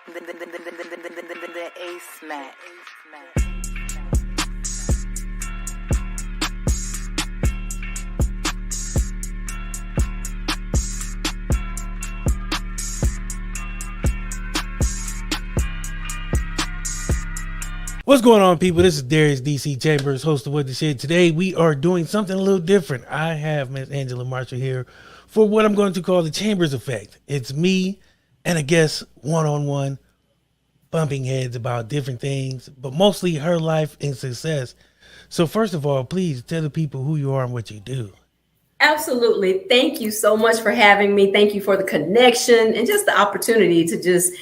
The Ace Mac. What's going on, people? This is Darius DC Chambers, host of What the Shit. Today we are doing something a little different. I have Miss Angela Marshall here for what I'm going to call the Chambers Effect. It's me and a guest one-on-one bumping heads about different things, but mostly her life and success. So first of all, please tell the people who you are and what you do. Absolutely. Thank you so much for having me. Thank you for the connection and just the opportunity to just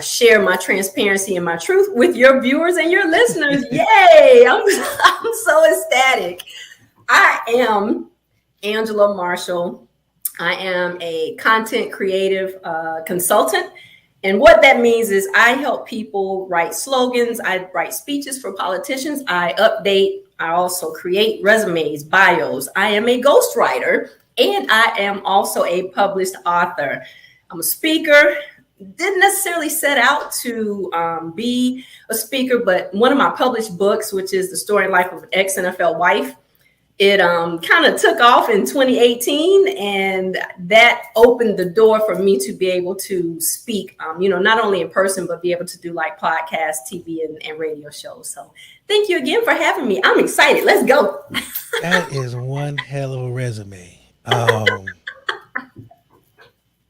share my transparency and my truth with your viewers and your listeners. Yay! I'm so ecstatic. I am Angela Marshall. I am a content creative consultant. And what that means is I help people write slogans. I write speeches for politicians. I update. I also create resumes, bios. I am a ghostwriter, and I am also a published author. I'm a speaker. Didn't necessarily set out to be a speaker, but one of my published books, which is The Story and Life of an Ex-NFL Wife, it kind of took off in 2018, and that opened the door for me to be able to speak, not only in person, but be able to do like podcasts, TV, and radio shows. So thank you again for having me. I'm excited. Let's go. That is one hell of a resume.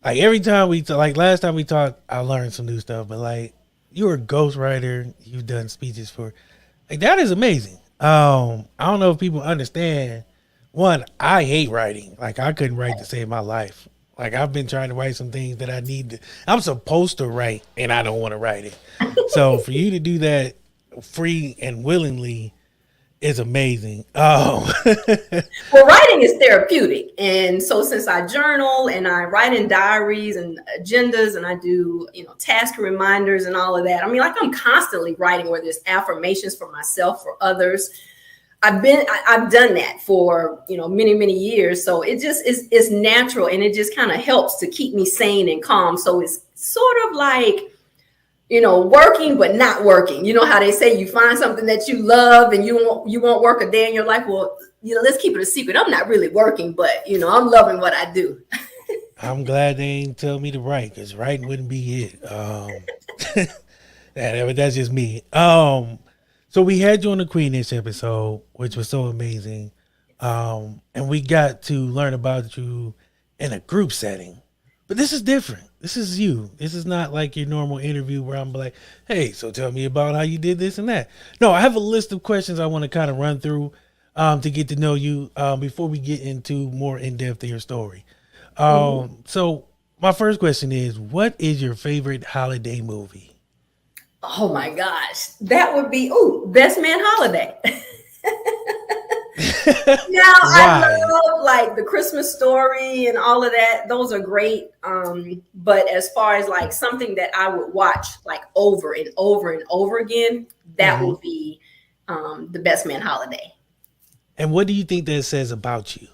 Like every time last time we talked, I learned some new stuff, but like you're a ghostwriter, you've done speeches for, like that is amazing. I don't know if people understand. One, I hate writing. Like I couldn't write to save my life. Like I've been trying to write some things that I'm supposed to write and I don't want to write it. So for you to do that free and willingly is amazing. Well, writing is therapeutic. And so since I journal and I write in diaries and agendas and I do, task reminders and all of that, I mean, like I'm constantly writing, whether it's affirmations for myself, for others. I've done that for, many, many years. So it just is natural, and it just kind of helps to keep me sane and calm. So it's sort of like, working, but not working. You know how they say you find something that you love and you won't work a day in your life. Well, let's keep it a secret. I'm not really working, but I'm loving what I do. I'm glad they ain't tell me to write, because writing wouldn't be it. That's just me. So we had you on the Queenish episode, which was so amazing. And we got to learn about you in a group setting. But this is different. This is you. This is not like your normal interview where I'm like, hey, so tell me about how you did this and that. No, I have a list of questions I want to kind of run through to get to know you before we get into more in-depth in your story. So my first question is, what is your favorite holiday movie? Oh, my gosh. That would be, Best Man Holiday. Now, I love like The Christmas Story and all of that. Those are great. But as far as like something that I would watch like over and over and over again, that would be The Best Man Holiday. And what do you think that says about you?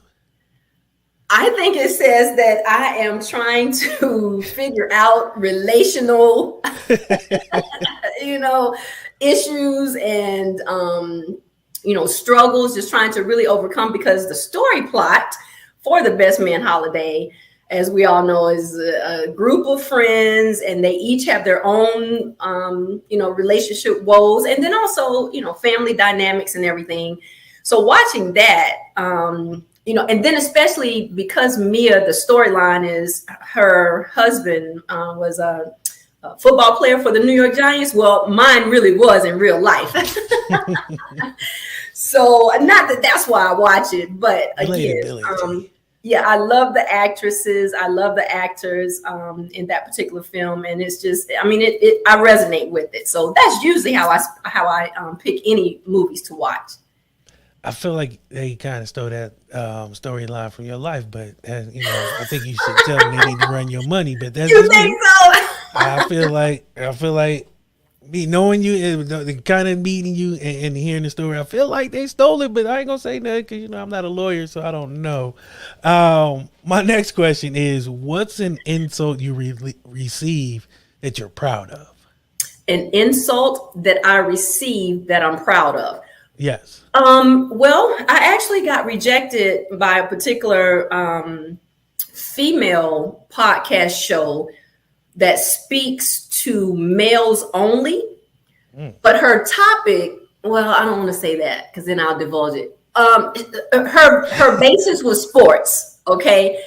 I think it says that I am trying to figure out relational, issues and, struggles, just trying to really overcome, because the story plot for The Best Man Holiday, as we all know, is a group of friends, and they each have their own, relationship woes, and then also, family dynamics and everything. So watching that, and then especially because Mia, the storyline is her husband was a football player for the New York Giants. Well, mine really was in real life. So not that that's why I watch it, but again, I love the actresses. I love the actors in that particular film. And it's just, I resonate with it. So that's usually how I pick any movies to watch. I feel like they kind of stole that storyline from your life, but I think you should tell them they need to run your money. But that's you think so? I feel like me knowing you, kind of meeting you and hearing the story, I feel like they stole it, but I ain't gonna say nothing because I'm not a lawyer, so I don't know. My next question is, what's an insult you receive that you're proud of? An insult that I received that I'm proud of. Yes. Well, I actually got rejected by a particular female podcast show that speaks to males only. But her topic, well, I don't want to say that because then I'll divulge it. Her basis was sports, okay?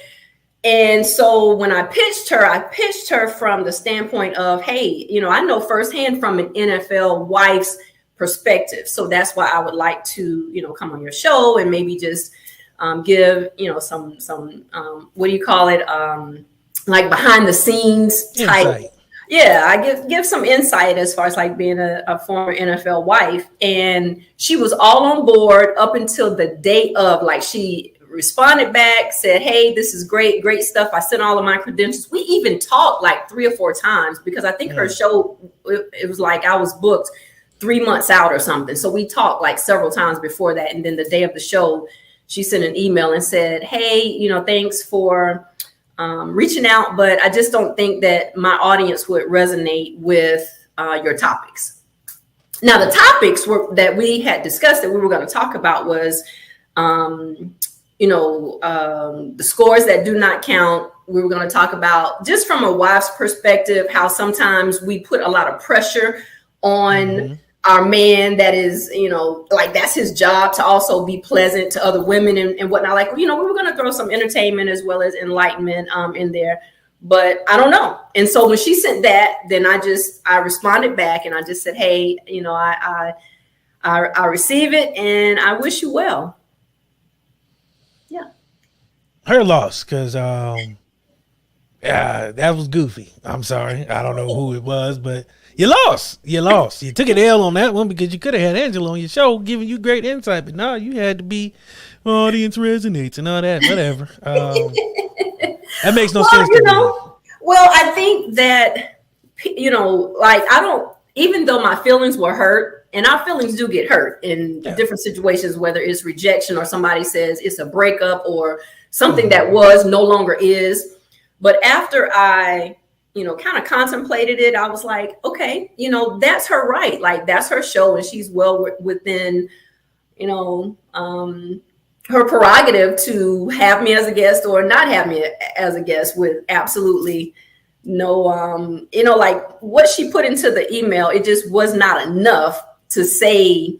And so when I pitched her from the standpoint of, hey, I know firsthand from an NFL wife's perspective. So that's why I would like to, come on your show and maybe just give, some what do you call it? Like behind the scenes type. Insight. Yeah, I give some insight as far as like being a former NFL wife. And she was all on board up until the day of, like, she responded back, said, hey, this is great stuff. I sent all of my credentials. We even talked like 3 or 4 times because I think her show, it was like I was booked 3 months out or something. So we talked like several times before that. And then the day of the show, she sent an email and said, hey, thanks for reaching out, but I just don't think that my audience would resonate with your topics. Now, the topics that we had discussed that we were going to talk about was, the scores that do not count. We were going to talk about, just from a wife's perspective, how sometimes we put a lot of pressure on our man that is, like that's his job to also be pleasant to other women and whatnot. Like, we were going to throw some entertainment as well as enlightenment in there, but I don't know. And so when she sent that, then I responded back and I just said, hey, I receive it and I wish you well. Yeah. Her loss, because that was goofy. I'm sorry. I don't know who it was, but you lost. You took an L on that one because you could have had Angela on your show giving you great insight, but no, you had to be audience resonates and all that, whatever. That makes no sense to me. Well, I think that, like even though my feelings were hurt, and our feelings do get hurt in different situations, whether it's rejection or somebody says it's a breakup or something that was no longer is. But after I kind of contemplated it, I was like, okay, that's her right. Like, that's her show and she's well within, her prerogative to have me as a guest or not have me as a guest with absolutely no, like what she put into the email, it just was not enough to say,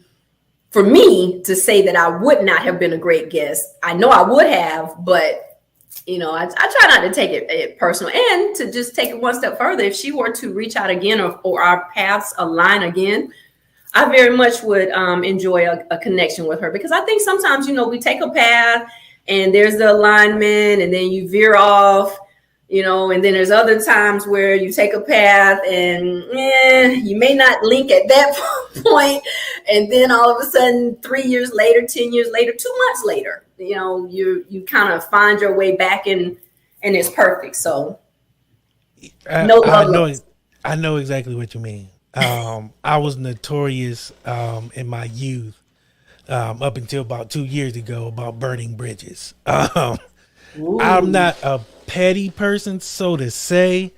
for me to say that I would not have been a great guest. I know I would have, but I try not to take it personal, and to just take it one step further. If she were to reach out again or our paths align again, I very much would enjoy a connection with her, because I think sometimes, we take a path and there's the alignment and then you veer off, and then there's other times where you take a path and you may not link at that point. And then all of a sudden, 3 years later, 10 years later, 2 months later, you kind of find your way back and it's perfect. So I know exactly what you mean. I was notorious in my youth up until about 2 years ago about burning bridges. I'm not a petty person, so to say,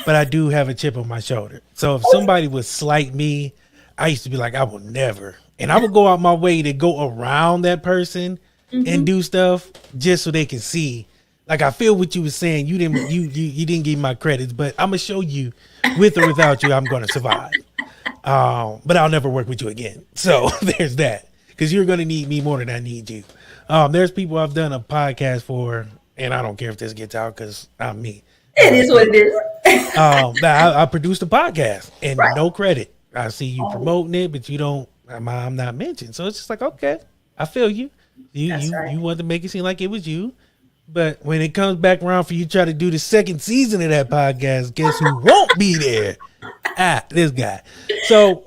but I do have a chip on my shoulder. So if somebody would slight me, I used to be like, I will never. And I would go out my way to go around that person and do stuff just so they can see. Like, I feel what you were saying. You didn't give me my credits, but I'm gonna show you, with or without you, I'm gonna survive. But I'll never work with you again. So there's that, because you're gonna need me more than I need you. There's people I've done a podcast for, and I don't care if this gets out because I'm me. It is what it is. I produced a podcast and no credit. I see you promoting it, but you don't. I'm not mentioned. So it's just like, okay, I feel you. You want to make it seem like it was you. But when it comes back around for you to try to do the second season of that podcast, guess who won't be there? This guy. So,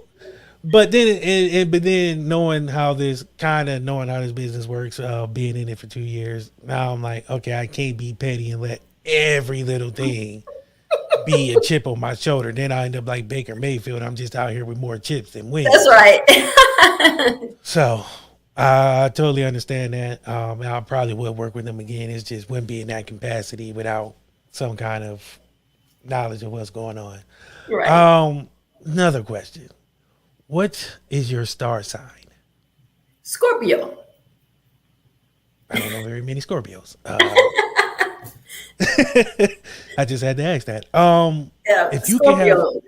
but then knowing how this business works, being in it for 2 years, now I'm like, okay, I can't be petty and let every little thing be a chip on my shoulder. Then I end up like Baker Mayfield. I'm just out here with more chips than wins. That's right. So I totally understand that. I probably would work with them again. It's just wouldn't be in that capacity without some kind of knowledge of what's going on. Right. Another question. What is your star sign? Scorpio. I don't know very many Scorpios. I just had to ask that. Yeah, If you can have, Scorpio.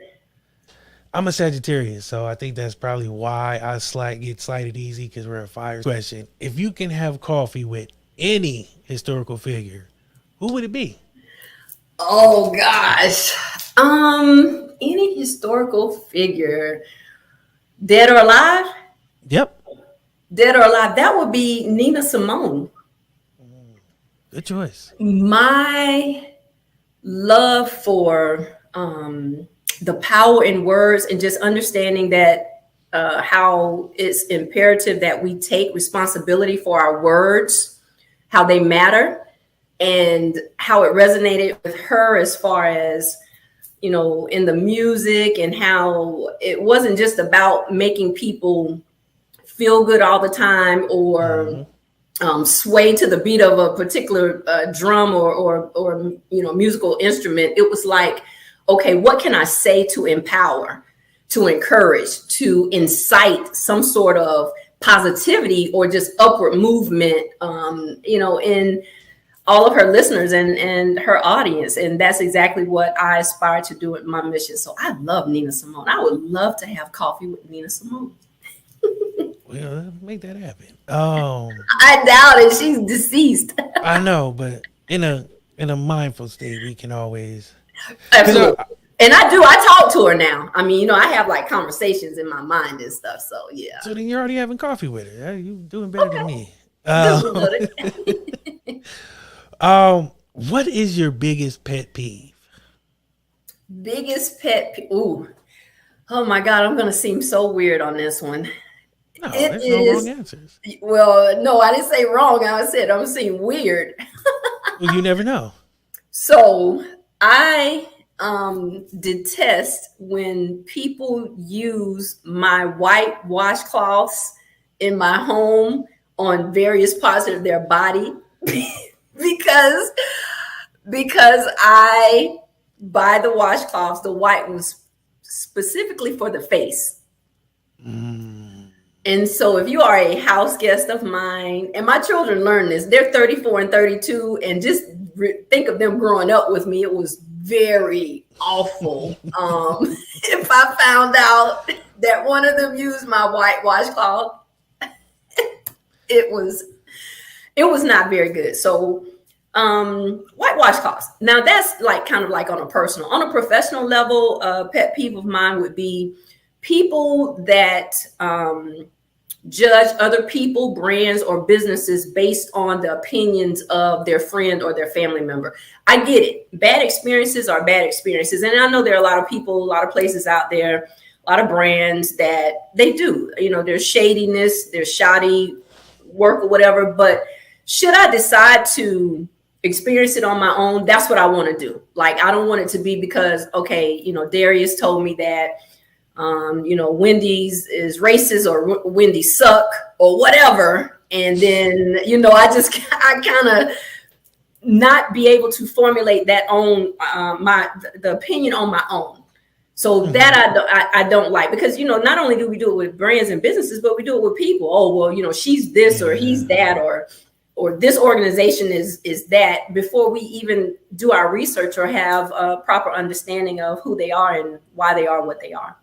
I'm a Sagittarius, so I think that's probably why I get slighted easy because we're a fire question. If you can have coffee with any historical figure, who would it be? Oh gosh. Any historical figure, dead or alive? Yep. Dead or alive, that would be Nina Simone. Good choice. My love for the power in words and just understanding that how it's imperative that we take responsibility for our words, how they matter, and how it resonated with her as far as, you know, in the music, and how it wasn't just about making people feel good all the time, or sway to the beat of a particular drum or you know, musical instrument. It was like, okay, what can I say to empower, to encourage, to incite some sort of positivity or just upward movement, you know, in all of her listeners and her audience. And that's exactly what I aspire to do with my mission. So I love Nina Simone. I would love to have coffee with Nina Simone. Well, make that happen. I doubt it. She's deceased. I know, but in a mindful state, we can always. Absolutely. And I talk to her now. I mean, you know, I have like conversations in my mind and stuff. So yeah. So then you're already having coffee with her. You doing better than me. What is your biggest pet peeve? Biggest pet peeve. Ooh. Oh my God, I'm gonna seem so weird on this one. No, It there's no is, wrong answers. well, no, I didn't say wrong. I said I'm seeing weird. Well, you never know. So I detest when people use my white washcloths in my home on various parts of their body because I buy the washcloths, the white ones, specifically for the face. And so if you are a house guest of mine, and my children learn this, they're 34 and 32, and just think of them growing up with me, it was very awful. If I found out that one of them used my white washcloth, it was not very good. So white washcloths. Now that's like kind of like on a professional level, pet peeve of mine would be people that judge other people, brands, or businesses based on the opinions of their friend or their family member. I get it. Bad experiences are bad experiences. And I know there are a lot of people, a lot of places out there, a lot of brands that they do. You know, there's shadiness, there's shoddy work or whatever. But should I decide to experience it on my own, that's what I want to do. Like, I don't want it to be because, okay, you know, Darius told me that you know, Wendy's is racist or Wendy's suck or whatever. And then, you know, I kind of not be able to formulate that own, the opinion on my own. So that I don't like, because, you know, not only do we do it with brands and businesses, but we do it with people. Oh, well, you know, she's this or he's that, or this organization is that, before we even do our research or have a proper understanding of who they are and why they are what they are.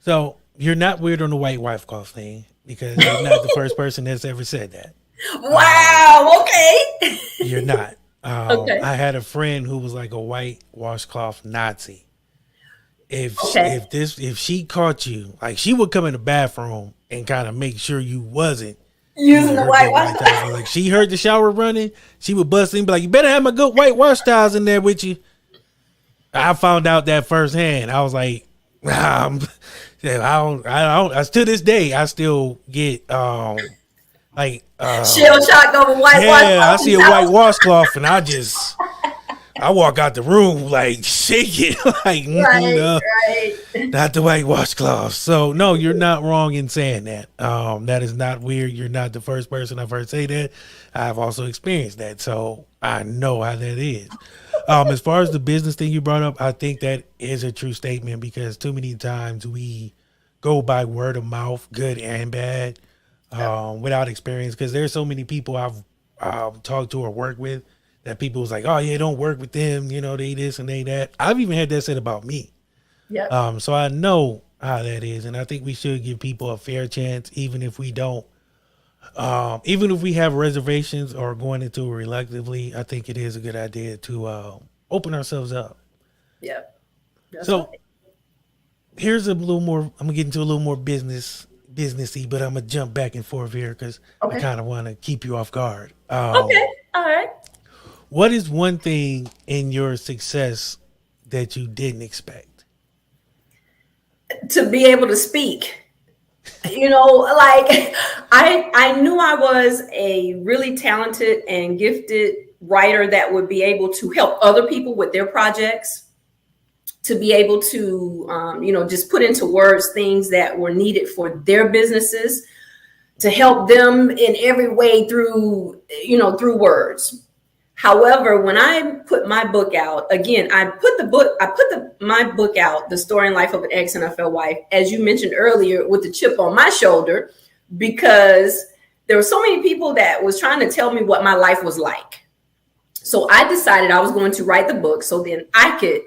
So you're not weird on the white wife cloth thing, because you're not the first person that's ever said that. Wow. Okay. You're not. Okay. I had a friend who was like a white washcloth Nazi. If she caught you, like, she would come in the bathroom and kind of make sure you wasn't using the white washcloth. Like, she heard the shower running, she would bust in and be like, "You better have my good white wash towels in there with you." I found out that firsthand. I was like, I don't. To this day, I still get like shell shocked over white washcloth. Yeah, I see a white washcloth and I walk out the room like shaking, like right. Not the white washcloth. So no, you're not wrong in saying that. That is not weird. You're not the first person I've heard say that. I've also experienced that, so I know how that is. As far as the business thing you brought up, I think that is a true statement because too many times we go by word of mouth, good and bad, without experience. Because there's so many people I've talked to or worked with that people was like, oh yeah, don't work with them. You know, they this and they that. I've even had that said about me. Yep. So I know how that is, and I think we should give people a fair chance, even if we don't. Even if we have reservations or going into it reluctantly, I think it is a good idea to open ourselves up. Yep. That's So right. here's a little more. I'm gonna get into a little more businessy, but I'm gonna jump back and forth here because I Okay. kind of want to keep you off guard. Okay. All right. What is one thing in your success that you didn't expect? To be able to speak. You know, like I knew I was a really talented and gifted writer that would be able to help other people with their projects, to be able to just put into words things that were needed for their businesses, to help them in every way through words. However, when I put my book out, again, I put my book out, The Story and Life of an Ex-NFL Wife, as you mentioned earlier, with the chip on my shoulder, because there were so many people that was trying to tell me what my life was like. So I decided I was going to write the book so then I could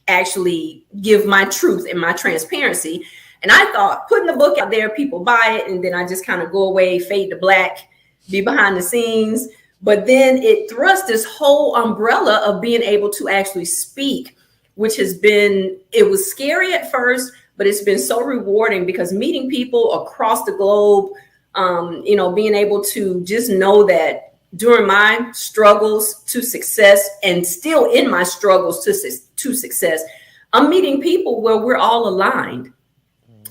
actually give my truth and my transparency. And I thought putting the book out there, people buy it, and then I just kind of go away, fade to black, be behind the scenes. But then it thrust this whole umbrella of being able to actually speak, which it was scary at first, but it's been so rewarding because meeting people across the globe, being able to just know that during my struggles to success and still in my struggles to success, I'm meeting people where we're all aligned.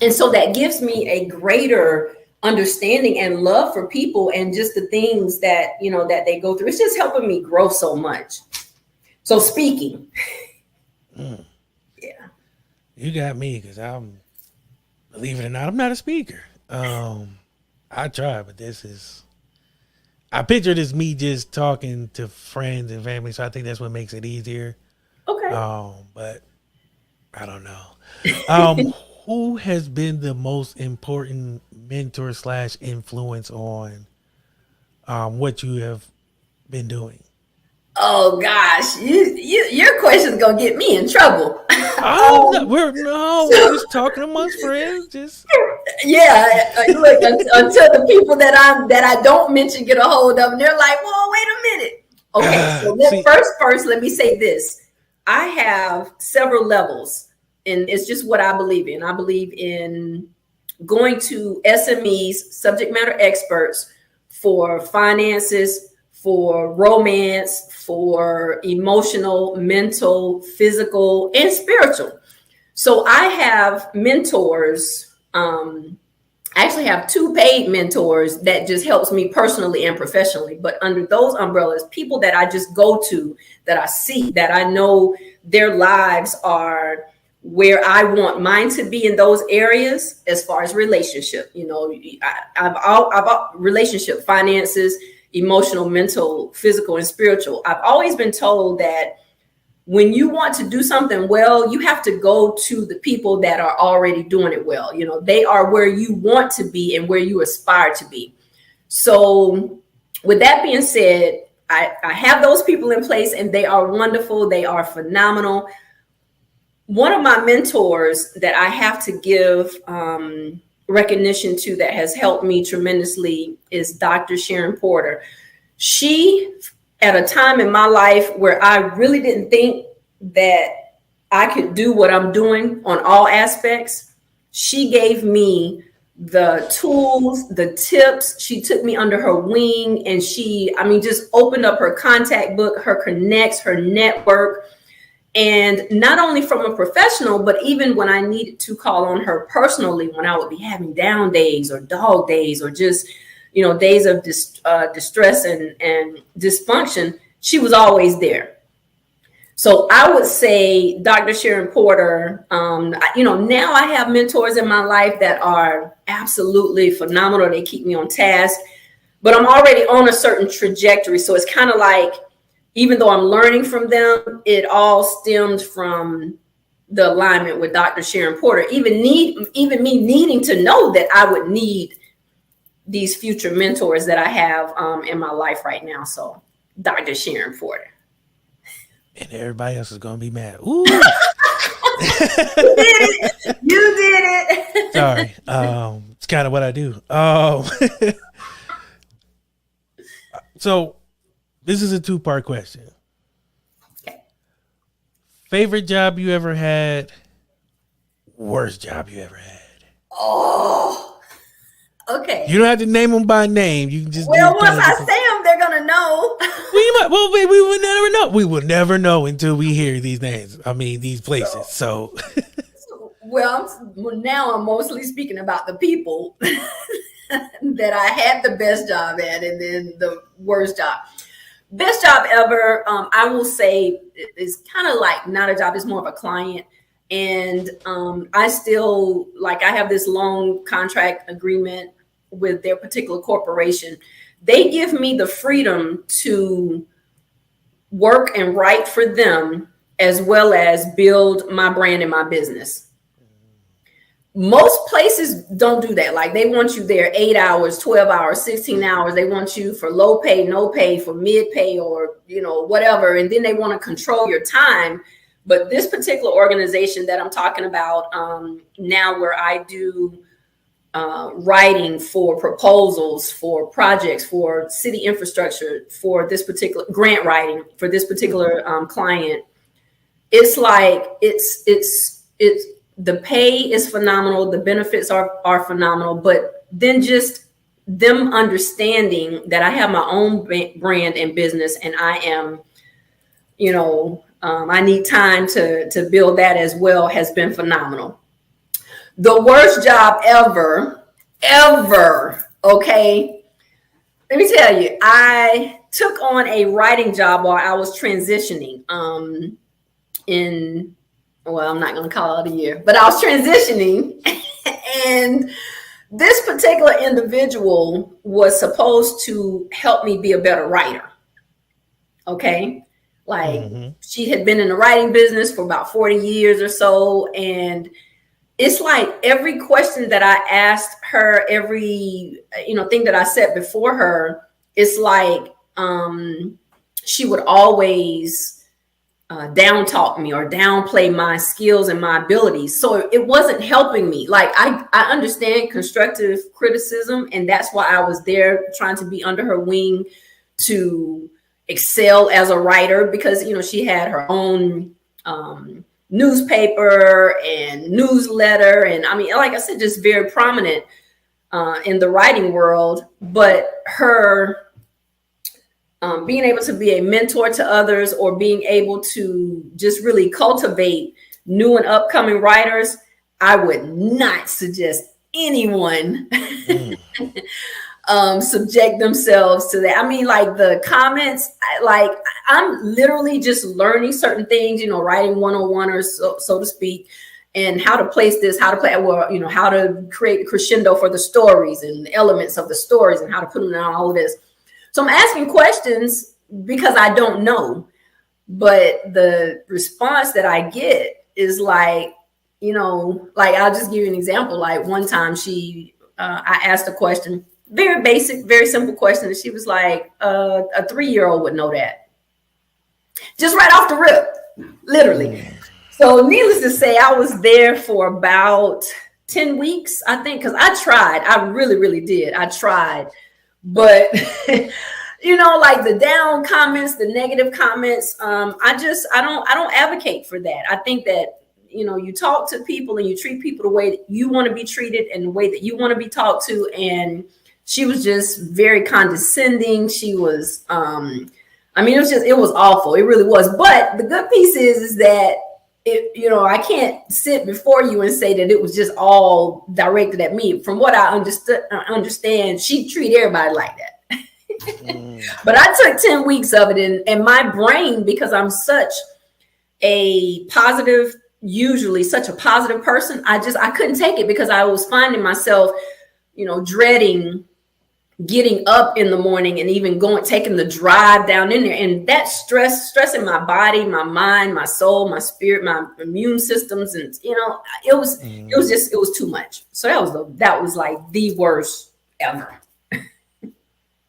And so that gives me a greater understanding and love for people and just the things that, that they go through. It's just helping me grow so much. So speaking. Yeah. You got me because believe it or not, I'm not a speaker. I try, but I picture this me just talking to friends and family. So I think that's what makes it easier. Okay. But I don't know. Who has been the most important mentor / influence on what you have been doing? Oh gosh, your question's gonna get me in trouble. We're just talking amongst friends. Just Look, until the people that I don't mention get a hold of, and they're like, "Whoa, wait a minute." Okay, so first, let me say this: I have several levels, and it's just what I believe in. I believe in going to SMEs, subject matter experts, for finances, for romance, for emotional, mental, physical, and spiritual. So I have mentors. I actually have 2 paid mentors that just helps me personally and professionally. But under those umbrellas, people that I just go to, that I see, that I know their lives are where I want mine to be in those areas as far as relationship. I've relationship, finances, emotional, mental, physical, and spiritual. I've always been told that when you want to do something well, you have to go to the people that are already doing it well. They are where you want to be and where you aspire to be. So with that being said, I have those people in place and they are wonderful. They are phenomenal. One of my mentors that I have to give recognition to that has helped me tremendously is Dr. Sharon Porter. She, at a time in my life where I really didn't think that I could do what I'm doing on all aspects, she gave me the tools, the tips. She took me under her wing and just opened up her contact book, her connects, her network. And not only from a professional, but even when I needed to call on her personally, when I would be having down days or dog days or just, days of distress and dysfunction, she was always there. So I would say Dr. Sharon Porter, now I have mentors in my life that are absolutely phenomenal. They keep me on task, but I'm already on a certain trajectory. So it's kind of like, even though I'm learning from them, it all stemmed from the alignment with Dr. Sharon Porter. Even me needing to know that I would need these future mentors that I have in my life right now. So Dr. Sharon Porter. And everybody else is gonna be mad. Ooh. You did it. Sorry. It's kind of what I do. So this is a 2-part question. Okay. Favorite job you ever had? Worst job you ever had? Oh, okay. You don't have to name them by name. You can just Well, once I say them, they're gonna know. We will never know. We will never know until we hear these names. I mean, these places. So well, now I'm mostly speaking about the people that I had the best job at, and then the worst job. Best job ever, I will say, is kind of like not a job. It's more of a client. And I still, like, I have this long contract agreement with their particular corporation. They give me the freedom to work and write for them, as well as build my brand and my business. Most places don't do that. Like, they want you there 8 hours, 12 hours, 16 hours. They want you for low pay, no pay, for mid pay, or, you know, whatever. And then they want to control your time. But this particular organization that I'm talking about now, where I do writing for proposals, for projects, for city infrastructure, for this particular grant writing for this particular client, it's like it's the pay is phenomenal, the benefits are phenomenal, but then just them understanding that I have my own brand and business, and I am, you know, I need time to build that as well, has been phenomenal. The worst job ever. Okay. Let me tell you, I took on a writing job while I was transitioning well, I'm not going to call it a year, but I was transitioning. And this particular individual was supposed to help me be a better writer. Okay. Like, she had been in the writing business for about 40 years or so. And it's like every question that I asked her, every, thing that I said before her, it's like she would always down talk me or downplay my skills and my abilities. So it wasn't helping me. Like, I understand constructive criticism, and that's why I was there trying to be under her wing to excel as a writer, because, she had her own newspaper and newsletter. And I mean, like I said, just very prominent in the writing world. But her being able to be a mentor to others, or being able to just really cultivate new and upcoming writers, I would not suggest anyone subject themselves to that. I mean, like, the comments, like, I'm literally just learning certain things, writing 101 or so to speak, and how to place this, how to play, well, how to create crescendo for the stories and elements of the stories and how to put them on all of this. So I'm asking questions because I don't know, but the response that I get is like, like, I'll just give you an example. Like, one time I asked a question, very basic, very simple question. And she was like, a 3-year-old would know that. Just right off the rip, literally. So needless to say, I was there for about 10 weeks, I think, because I tried. I really, really did. I tried. But, like, the down comments, the negative comments, I don't advocate for that. I think that, you talk to people and you treat people the way that you want to be treated and the way that you want to be talked to. And she was just very condescending. She was, it was awful. It really was. But the good piece is that I can't sit before you and say that it was just all directed at me. From what I understand, she treated everybody like that. But I took 10 weeks of it, and my brain, because I'm such a positive person, I couldn't take it, because I was finding myself, dreading getting up in the morning and even taking the drive down in there, and that stressing my body, my mind, my soul, my spirit, my immune systems, and it was too much. So that was like the worst ever.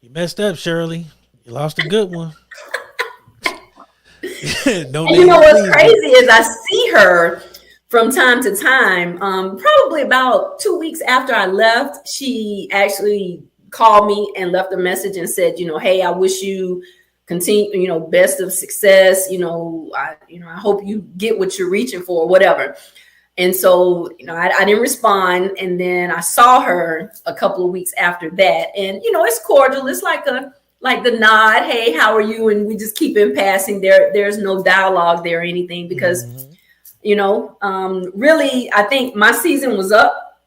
You messed up, Shirley. You lost a good one. No And you name know to what's please, crazy but is I see her from time to time. Probably about 2 weeks after I left, she actually called me and left a message and said, hey, I wish you continue, best of success. I hope you get what you're reaching for, whatever. And so, I didn't respond. And then I saw her a couple of weeks after that. And, it's cordial. It's like the nod, hey, how are you? And we just keep in passing. There's no dialogue there or anything because, mm-hmm. Really, I think my season was up,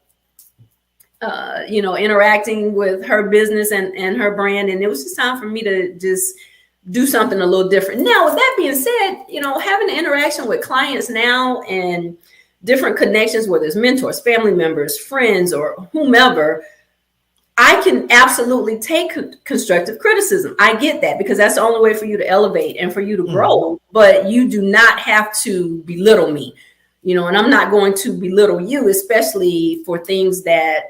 interacting with her business and her brand. And it was just time for me to just do something a little different. Now, with that being said, having an interaction with clients now and different connections, whether it's mentors, family members, friends, or whomever, I can absolutely take constructive criticism. I get that because that's the only way for you to elevate and for you to grow. Mm-hmm. But you do not have to belittle me, and I'm not going to belittle you, especially for things that,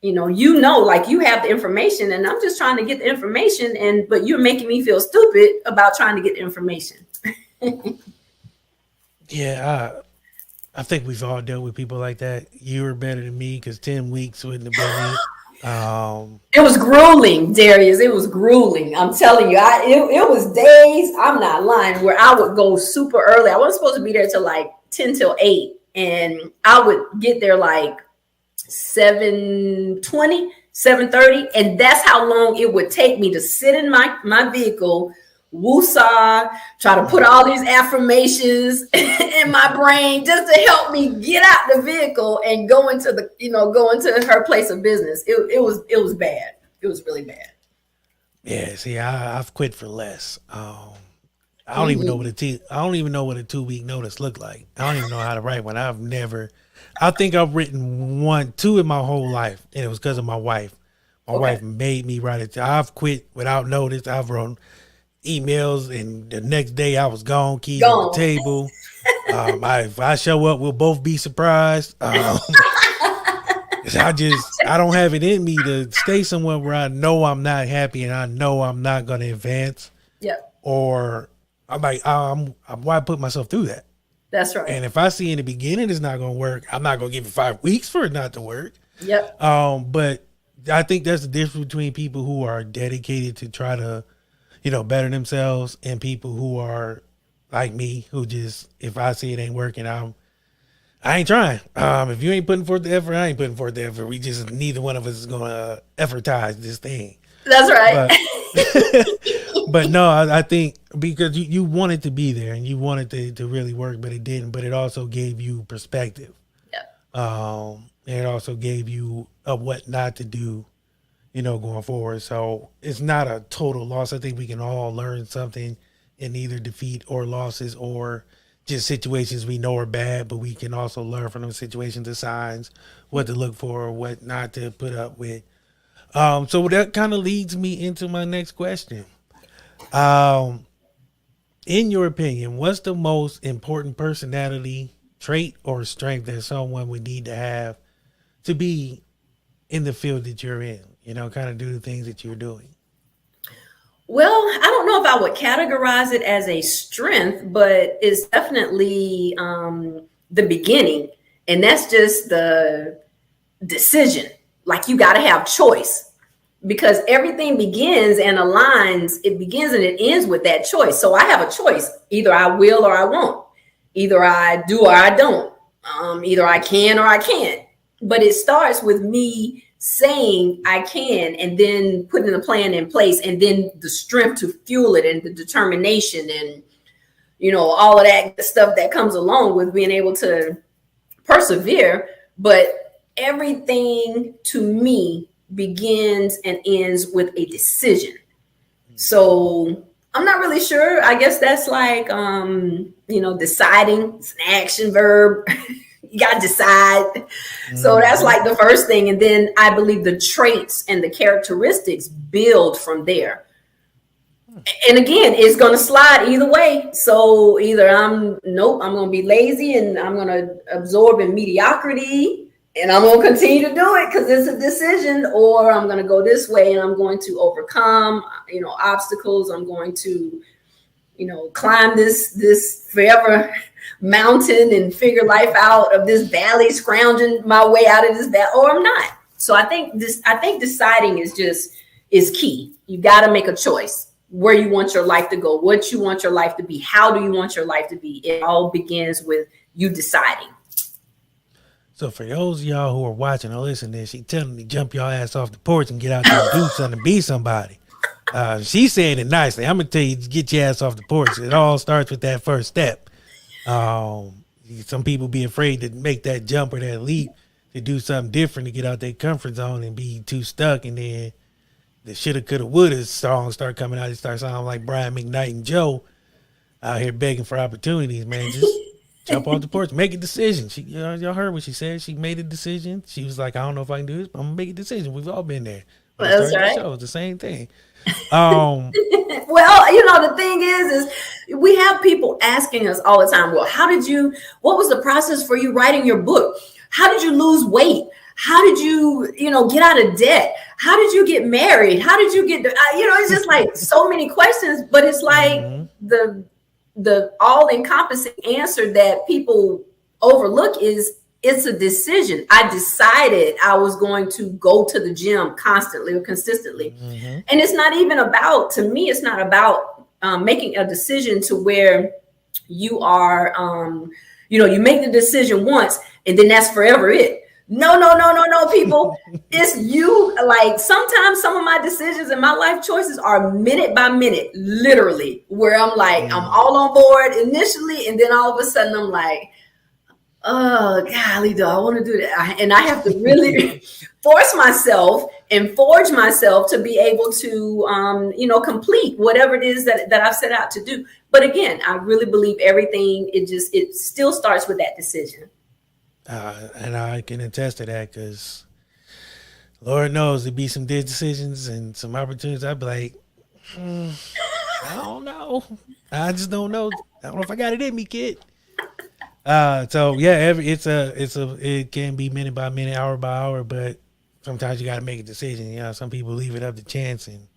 like you have the information and I'm just trying to get the information, but you're making me feel stupid about trying to get the information. Yeah, I think we've all dealt with people like that. You were better than me because 10 weeks wouldn't have been it. It was grueling, Darius. It was grueling. I'm telling you, it was days, I'm not lying, where I would go super early. I wasn't supposed to be there till like 10 till 8. And I would get there like 7:20, 7:30. And that's how long it would take me to sit in my vehicle, woosah, try to put all these affirmations in my brain just to help me get out the vehicle and go into her place of business. It was bad. It was really bad. Yeah, see, I've quit for less. I don't even know what I don't even know what a 2-week notice looked like. I don't even know how to write one. I think I've written 2 in my whole life, and it was because of my wife. My wife made me write it. I've quit without notice. I've wrote emails, and the next day I was gone, keys on the table. If I show up, we'll both be surprised. I don't have it in me to stay somewhere where I know I'm not happy and I know I'm not going to advance. Yep. Or I'm like, why put myself through that? That's right. And if I see in the beginning it's not going to work, I'm not going to give it 5 weeks for it not to work. Yep. But I think that's the difference between people who are dedicated to try to, better themselves and people who are like me, who just, if I see it ain't working, I ain't trying. If you ain't putting forth the effort, I ain't putting forth the effort. We just, neither one of us is going to effortize this thing. That's right. But no, I think because you wanted to be there and you wanted to really work, but it didn't. But it also gave you perspective. Yeah. And it also gave you what not to do, going forward. So it's not a total loss. I think we can all learn something in either defeat or losses or just situations we know are bad, but we can also learn from those situations, the signs, what to look for, what not to put up with. So that kind of leads me into my next question. In your opinion, what's the most important personality trait or strength that someone would need to have to be in the field that you're in, kind of do the things that you're doing? Well, I don't know if I would categorize it as a strength, but it's definitely the beginning. And that's just the decision. Like you got to have choice because everything begins and aligns. It begins and it ends with that choice. So I have a choice. Either I will or I won't. Either I do or I don't. Either I can or I can't. But it starts with me saying I can and then putting the plan in place and then the strength to fuel it and the determination and, all of that stuff that comes along with being able to persevere. But everything to me begins and ends with a decision. So I'm not really sure. I guess that's like, deciding. It's an action verb. You got to decide. So that's like the first thing. And then I believe the traits and the characteristics build from there. And again, it's going to slide either way. So either I'm going to be lazy and I'm going to absorb in mediocrity and I'm going to continue to do it because it's a decision, or I'm going to go this way and I'm going to overcome, obstacles. I'm going to, climb this forever mountain and figure life out of this valley, scrounging my way out of this valley, or I'm not. So I think deciding is key. You got to make a choice where you want your life to go, what you want your life to be, how do you want your life to be. It all begins with you deciding. So for those of y'all who are watching or listening, she telling me jump your ass off the porch and get out there and do something, be somebody. She said it nicely. I'm gonna tell you, get your ass off the porch. It all starts with that first step. Some people be afraid to make that jump or that leap to do something different, to get out their comfort zone and be too stuck, and then the shoulda, coulda, woulda songs start coming out. It starts sounding like Brian McKnight and Joe out here begging for opportunities. Man, just jump off the porch, make a decision. Y'all heard what she said. She made a decision. She was like, I don't know if I can do this, but I'm gonna make a decision. We've all been there. That's right. The show, it's the same thing. Well, the thing is we have people asking us all the time, well, what was the process for you writing your book? How did you lose weight? How did you, get out of debt? How did you get married? How did you get, it's just like so many questions, but it's like the all-encompassing answer that people overlook is it's a decision. I decided I was going to go to the gym constantly or consistently. And it's not even about, to me, it's not about making a decision to where you are, you make the decision once and then that's forever it. No, people. It's you. Like sometimes some of my decisions and my life choices are minute by minute, literally, where I'm like, I'm all on board initially. And then all of a sudden I'm like, oh, golly, do I want to do that? And I have to really force myself and forge myself to be able to, complete whatever it is that I've set out to do. But again, I really believe everything, it still starts with that decision. And I can attest to that because Lord knows there'd be some decisions and some opportunities. I'd be like, I don't know. I just don't know. I don't know if I got it in me, kid. So yeah, it can be minute by minute, hour by hour, but sometimes you got to make a decision. Some people leave it up to chance, and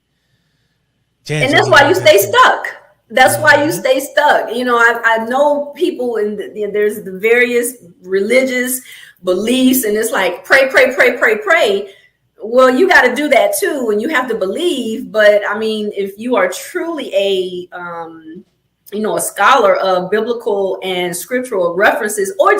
that's why you stay stuck. That's why you stay stuck. I know people there's the various religious beliefs, and it's like pray. Well, you got to do that too, and you have to believe. But I mean, if you are truly a scholar of biblical and scriptural references, or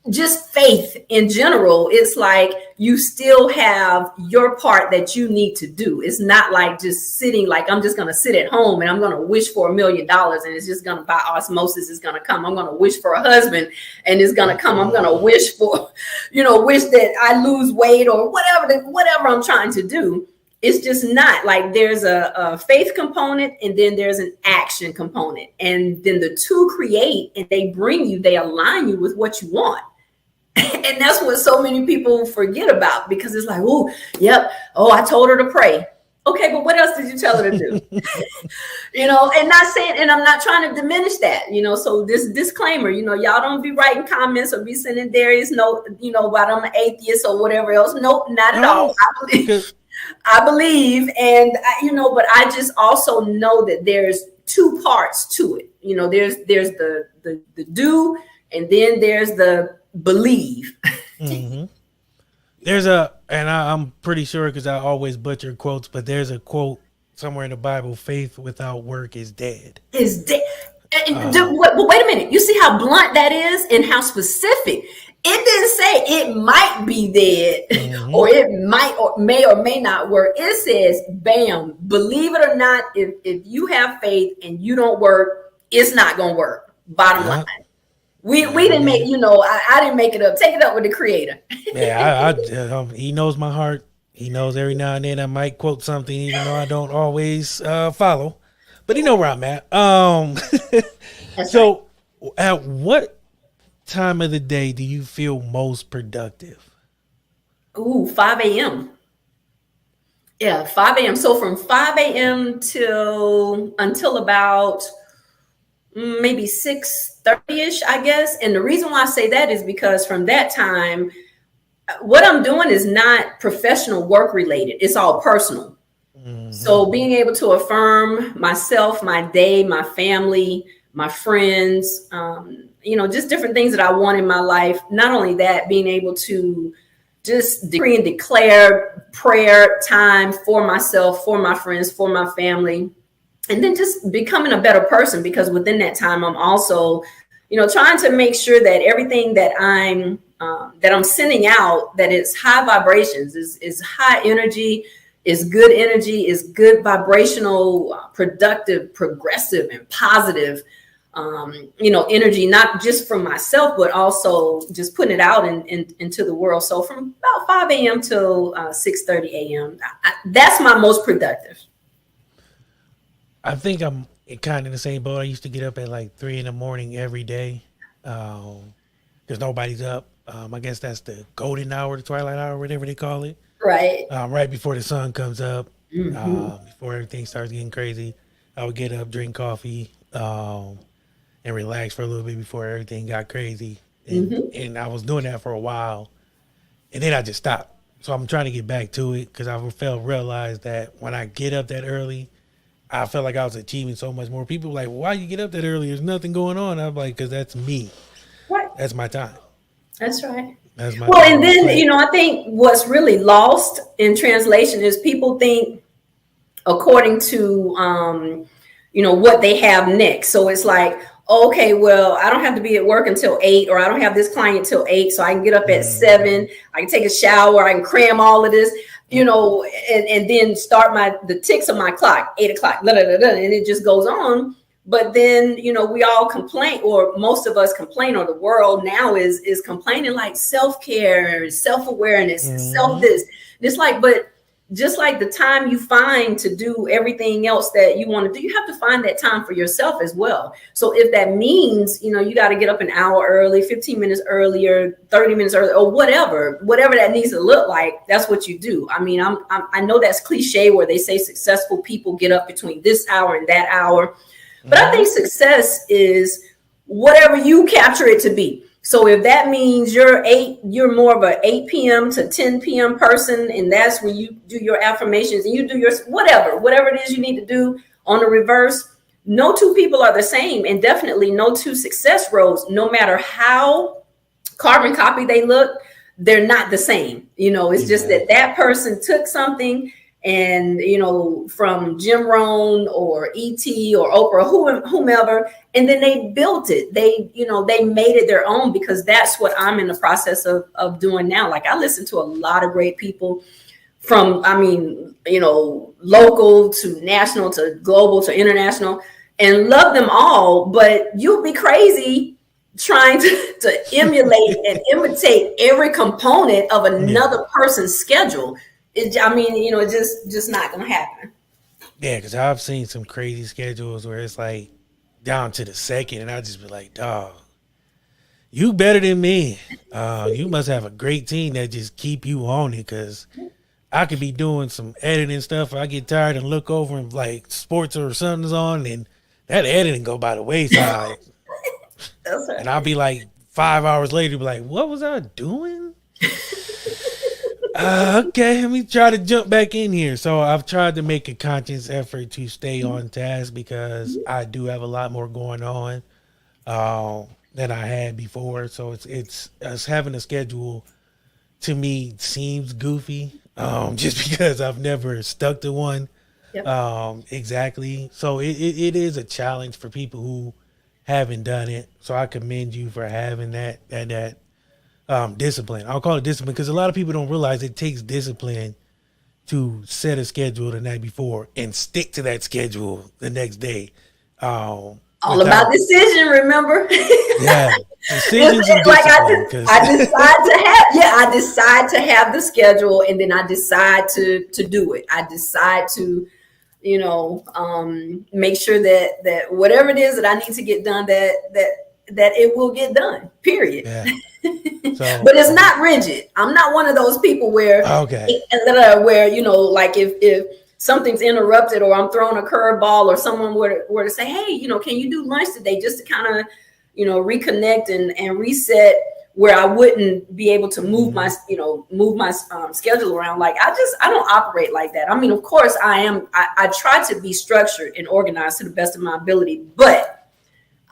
just faith in general, it's like you still have your part that you need to do. It's not like just sitting, like I'm just going to sit at home and I'm going to wish for $1 million and it's just going to, by osmosis, is going to come. I'm going to wish for a husband and it's going to come. I'm going to wish for, wish that I lose weight or whatever I'm trying to do. It's just not like there's a faith component and then there's an action component. And then the two create and they align you with what you want. And that's what so many people forget about, because it's like, oh, yep. Oh, I told her to pray. Okay, but what else did you tell her to do? And not saying, and I'm not trying to diminish that, so this disclaimer, y'all don't be writing comments or be sending Darius note, about I'm an atheist or whatever else. Nope, not at all. I believe, and but I just also know that there's two parts to it. There's the do, and then there's the believe. There's I'm pretty sure, because I always butcher quotes, but there's a quote somewhere in the Bible: faith without work is dead. Is dead. But wait a minute. You see how blunt that is and how specific. It didn't say it might be dead or it may or may not work. It says, bam, believe it or not, if you have faith and you don't work, it's not going to work. Bottom line. We didn't make, I didn't make it up. Take it up with the creator. Yeah, he knows my heart. He knows every now and then I might quote something, even though I don't always follow. But he know where I'm at. So right. at what time of the day do you feel most productive? Ooh, 5 a.m. Yeah, 5 a.m. So from 5 a.m. till until about maybe 6:30ish, I guess. And the reason why I say that is because from that time, what I'm doing is not professional work related. It's all personal. So being able to affirm myself, my day, my family, my friends, just different things that I want in my life. Not only that, being able to just decree and declare prayer time for myself, for my friends, for my family, and then just becoming a better person, because within that time, I'm also, trying to make sure that everything that I'm sending out, that it's high vibrations, is high energy, is good vibrational, productive, progressive, and positive, energy, not just from myself, but also just putting it out into the world. So from about 5 a.m. till 6:30 a.m., that's my most productive. I think I'm kind of in the same boat. I used to get up at like 3 in the morning every day because nobody's up. I guess that's the golden hour, the twilight hour, whatever they call it. Right. Right before the sun comes up, Mm-hmm. before everything starts getting crazy. I would get up, drink coffee, and relax for a little bit before everything got crazy. Mm-hmm. And I was doing that for a while, and then I just stopped. So I'm trying to get back to it because I realized that when I get up that early, I felt like I was achieving so much more. People were like, why you get up that early? There's nothing going on. I'm like, because that's me. Right. That's my time. That's right. That's my Well, time. and then, Like, I think what's really lost in translation is people think according to, what they have next. So it's like, okay, well, I don't have to be at work until 8, or I don't have this client till 8. So I can get up at 7. I can take a shower. I can cram all of this, and then start the ticks of my clock, 8 o'clock, and it just goes on. But then, we all complain, or most of us complain, or the world now is complaining, like self-care, self-awareness, self this. And it's like, but just like the time you find to do everything else that you want to do, you have to find that time for yourself as well. So if that means, you got to get up an hour early, 15 minutes earlier, 30 minutes early, or whatever that needs to look like, that's what you do. I mean, I know that's cliche where they say successful people get up between this hour and that hour. But I think success is whatever you capture it to be. So if that means you're more of a 8 p.m. to 10 p.m. person, and that's when you do your affirmations and you do your whatever it is you need to do on the reverse, no two people are the same, and definitely no two success roads, no matter how carbon copy they look, they're not the same. It's just that person took something, and from Jim Rohn or E.T. or Oprah, whomever, and then they built it. They made it their own, because that's what I'm in the process of doing now. Like, I listen to a lot of great people, from local to national to global to international, and love them all. But you'll be crazy trying to emulate and imitate every component of another person's schedule. It's just not gonna happen. yeah, because I've seen some crazy schedules where it's like down to the second, and I just be like, dog, you better than me. You must have a great team that just keep you on it, because I could be doing some editing stuff. I get tired and look over and like sports or something's on, and that editing go by the wayside. That's right. And I'll be like 5 hours later, be like, what was I doing? Okay, let me try to jump back in here. So I've tried to make a conscious effort to stay on task, because I do have a lot more going on than I had before. So it's having a schedule, to me, seems goofy, just because I've never stuck to one. Yep. Exactly. So it is a challenge for people who haven't done it. So I commend you for having that discipline. I'll call it discipline, because a lot of people don't realize it takes discipline to set a schedule the night before and stick to that schedule the next day. All about decision, remember? Yeah, decisions and like discipline. I decide to have the schedule, and then I decide to do it. I decide to, make sure that whatever it is that I need to get done, that that it will get done, period. Yeah. So, But it's not rigid. I'm not one of those people where, okay. where, like if something's interrupted or I'm throwing a curveball or someone were to say, hey, can you do lunch today, just to kind of, reconnect and reset, where I wouldn't be able to move my schedule around. Like I don't operate like that. I mean, of course I try to be structured and organized to the best of my ability, but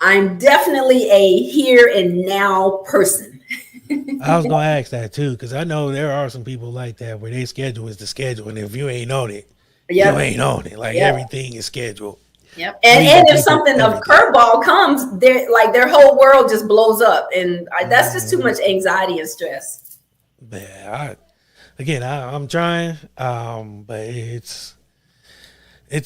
I'm definitely a here and now person. I was gonna ask that too, because I know there are some people like that where their schedule is the schedule, and if you ain't on it, you ain't on it. Like everything is scheduled. Yep. And if something of curveball comes, their whole world just blows up, and that's just too much anxiety and stress. Yeah, I'm trying, but it's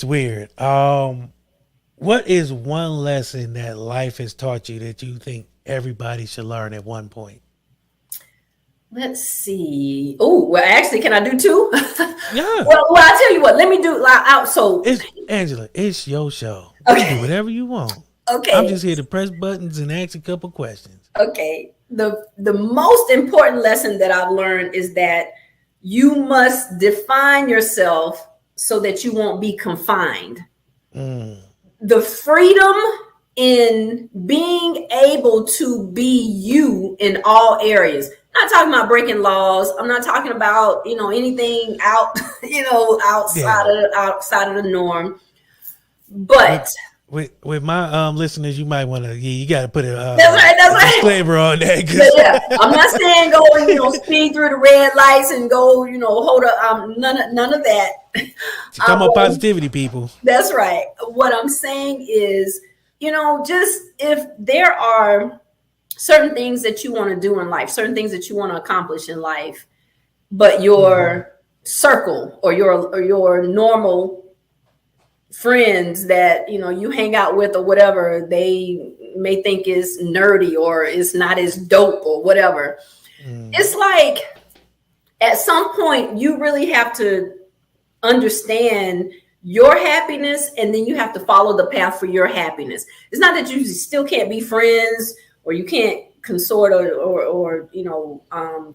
weird. What is one lesson that life has taught you that you think everybody should learn at one point? Let's see. Oh, well, actually, can I do two? Yeah. Well, I'll tell you what. Let me do out. So, Angela, it's your show. Okay. You do whatever you want. Okay. I'm just here to press buttons and ask a couple questions. Okay. The most important lesson that I've learned is that you must define yourself so that you won't be confined. The freedom in being able to be you in all areas. I'm not talking about breaking laws. I'm not talking about, anything outside of the norm. But with my listeners, you might want to you got to put a that's right. disclaimer on that. Yeah, I'm not saying go and speed through the red lights and go hold up. None of that. Come on, positivity, people. That's right. What I'm saying is, just if there are certain things that you want to do in life, certain things that you want to accomplish in life, but your circle or your normal friends that you hang out with or whatever, they may think is nerdy or is not as dope or whatever. It's like at some point you really have to understand your happiness, and then you have to follow the path for your happiness. It's not that you still can't be friends or you can't consort or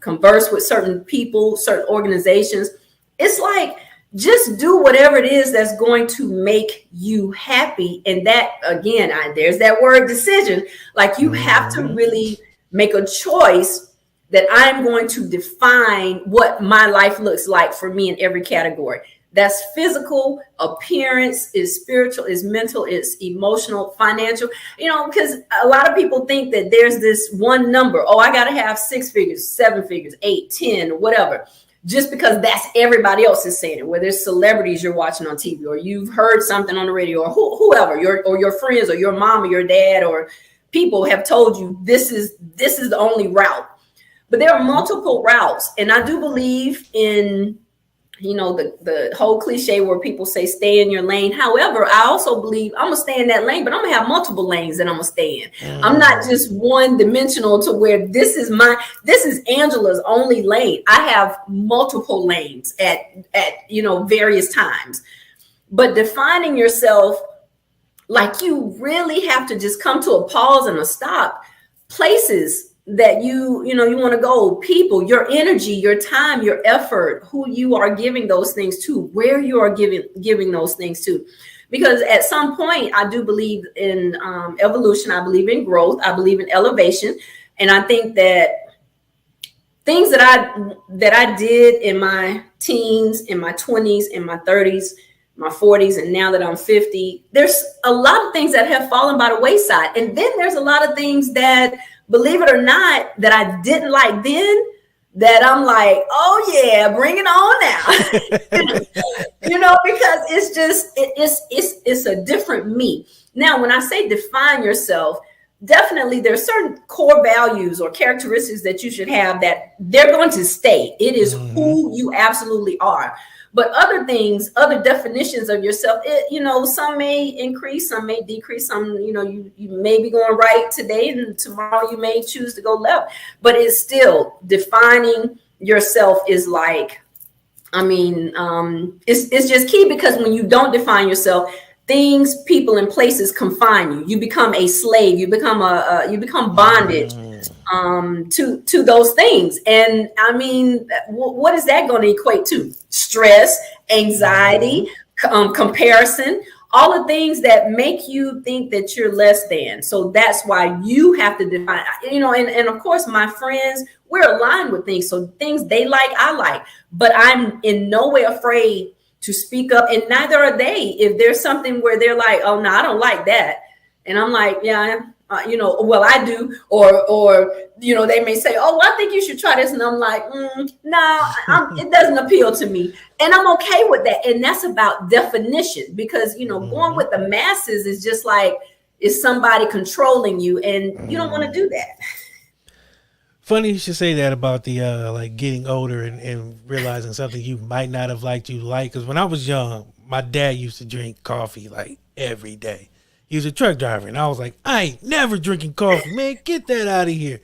converse with certain people, certain organizations. It's like, just do whatever it is that's going to make you happy. And that, again, there's that word decision. Like, you have to really make a choice that I'm going to define what my life looks like for me in every category. That's physical, appearance, is spiritual, is mental, is emotional, financial, because a lot of people think that there's this one number. Oh, I got to have 6 figures, 7 figures, 8, 10, whatever, just because that's everybody else is saying it, whether it's celebrities you're watching on TV or you've heard something on the radio or whoever, your friends or your mom or your dad or people have told you this is the only route. But there are multiple routes. And I do believe in the whole cliche where people say stay in your lane. However, I also believe I'm gonna stay in that lane, but I'm gonna have multiple lanes that I'm gonna stay in. I'm not just one dimensional to where this is Angela's only lane. I have multiple lanes at various times. But defining yourself, like, you really have to just come to a pause and a stop. Places that you want to go, people, your energy, your time, your effort, who you are giving those things to, where you are giving those things to. Because at some point, I do believe in evolution. I believe in growth. I believe in elevation. And I think that things that I did in my teens, in my 20s, in my 30s, my 40s, and now that I'm 50, there's a lot of things that have fallen by the wayside. And then there's a lot of things that, believe it or not, that I didn't like then, that I'm like, oh yeah, bring it on now. Because it's just, it's a different me. Now, when I say define yourself, definitely there's certain core values or characteristics that you should have that they're going to stay. It is who you absolutely are. But other things, other definitions of yourself, some may increase, some may decrease, some, you may be going right today and tomorrow you may choose to go left. But it's still, defining yourself is like, it's just key, because when you don't define yourself, things, people, and places confine you. You become a slave. You become you become bonded to those things. And I mean, what is that going to equate to? Stress, anxiety, comparison, all the things that make you think that you're less than. So that's why you have to define, and of course, my friends, we're aligned with things. So things they like, I like, but I'm in no way afraid to speak up, and neither are they. If there's something where they're like, oh no, I don't like that, and I'm like, yeah, well, I do, or they may say, oh, well, I think you should try this, and I'm like, no, it doesn't appeal to me, and I'm okay with that. And that's about definition, because going with the masses is just like, is somebody controlling you, and you don't want to do that. Funny you should say that about the like getting older and realizing something you might not have liked you like. Because when I was young, my dad used to drink coffee like every day. He was a truck driver, and I was like, I ain't never drinking coffee, man. Get that out of here.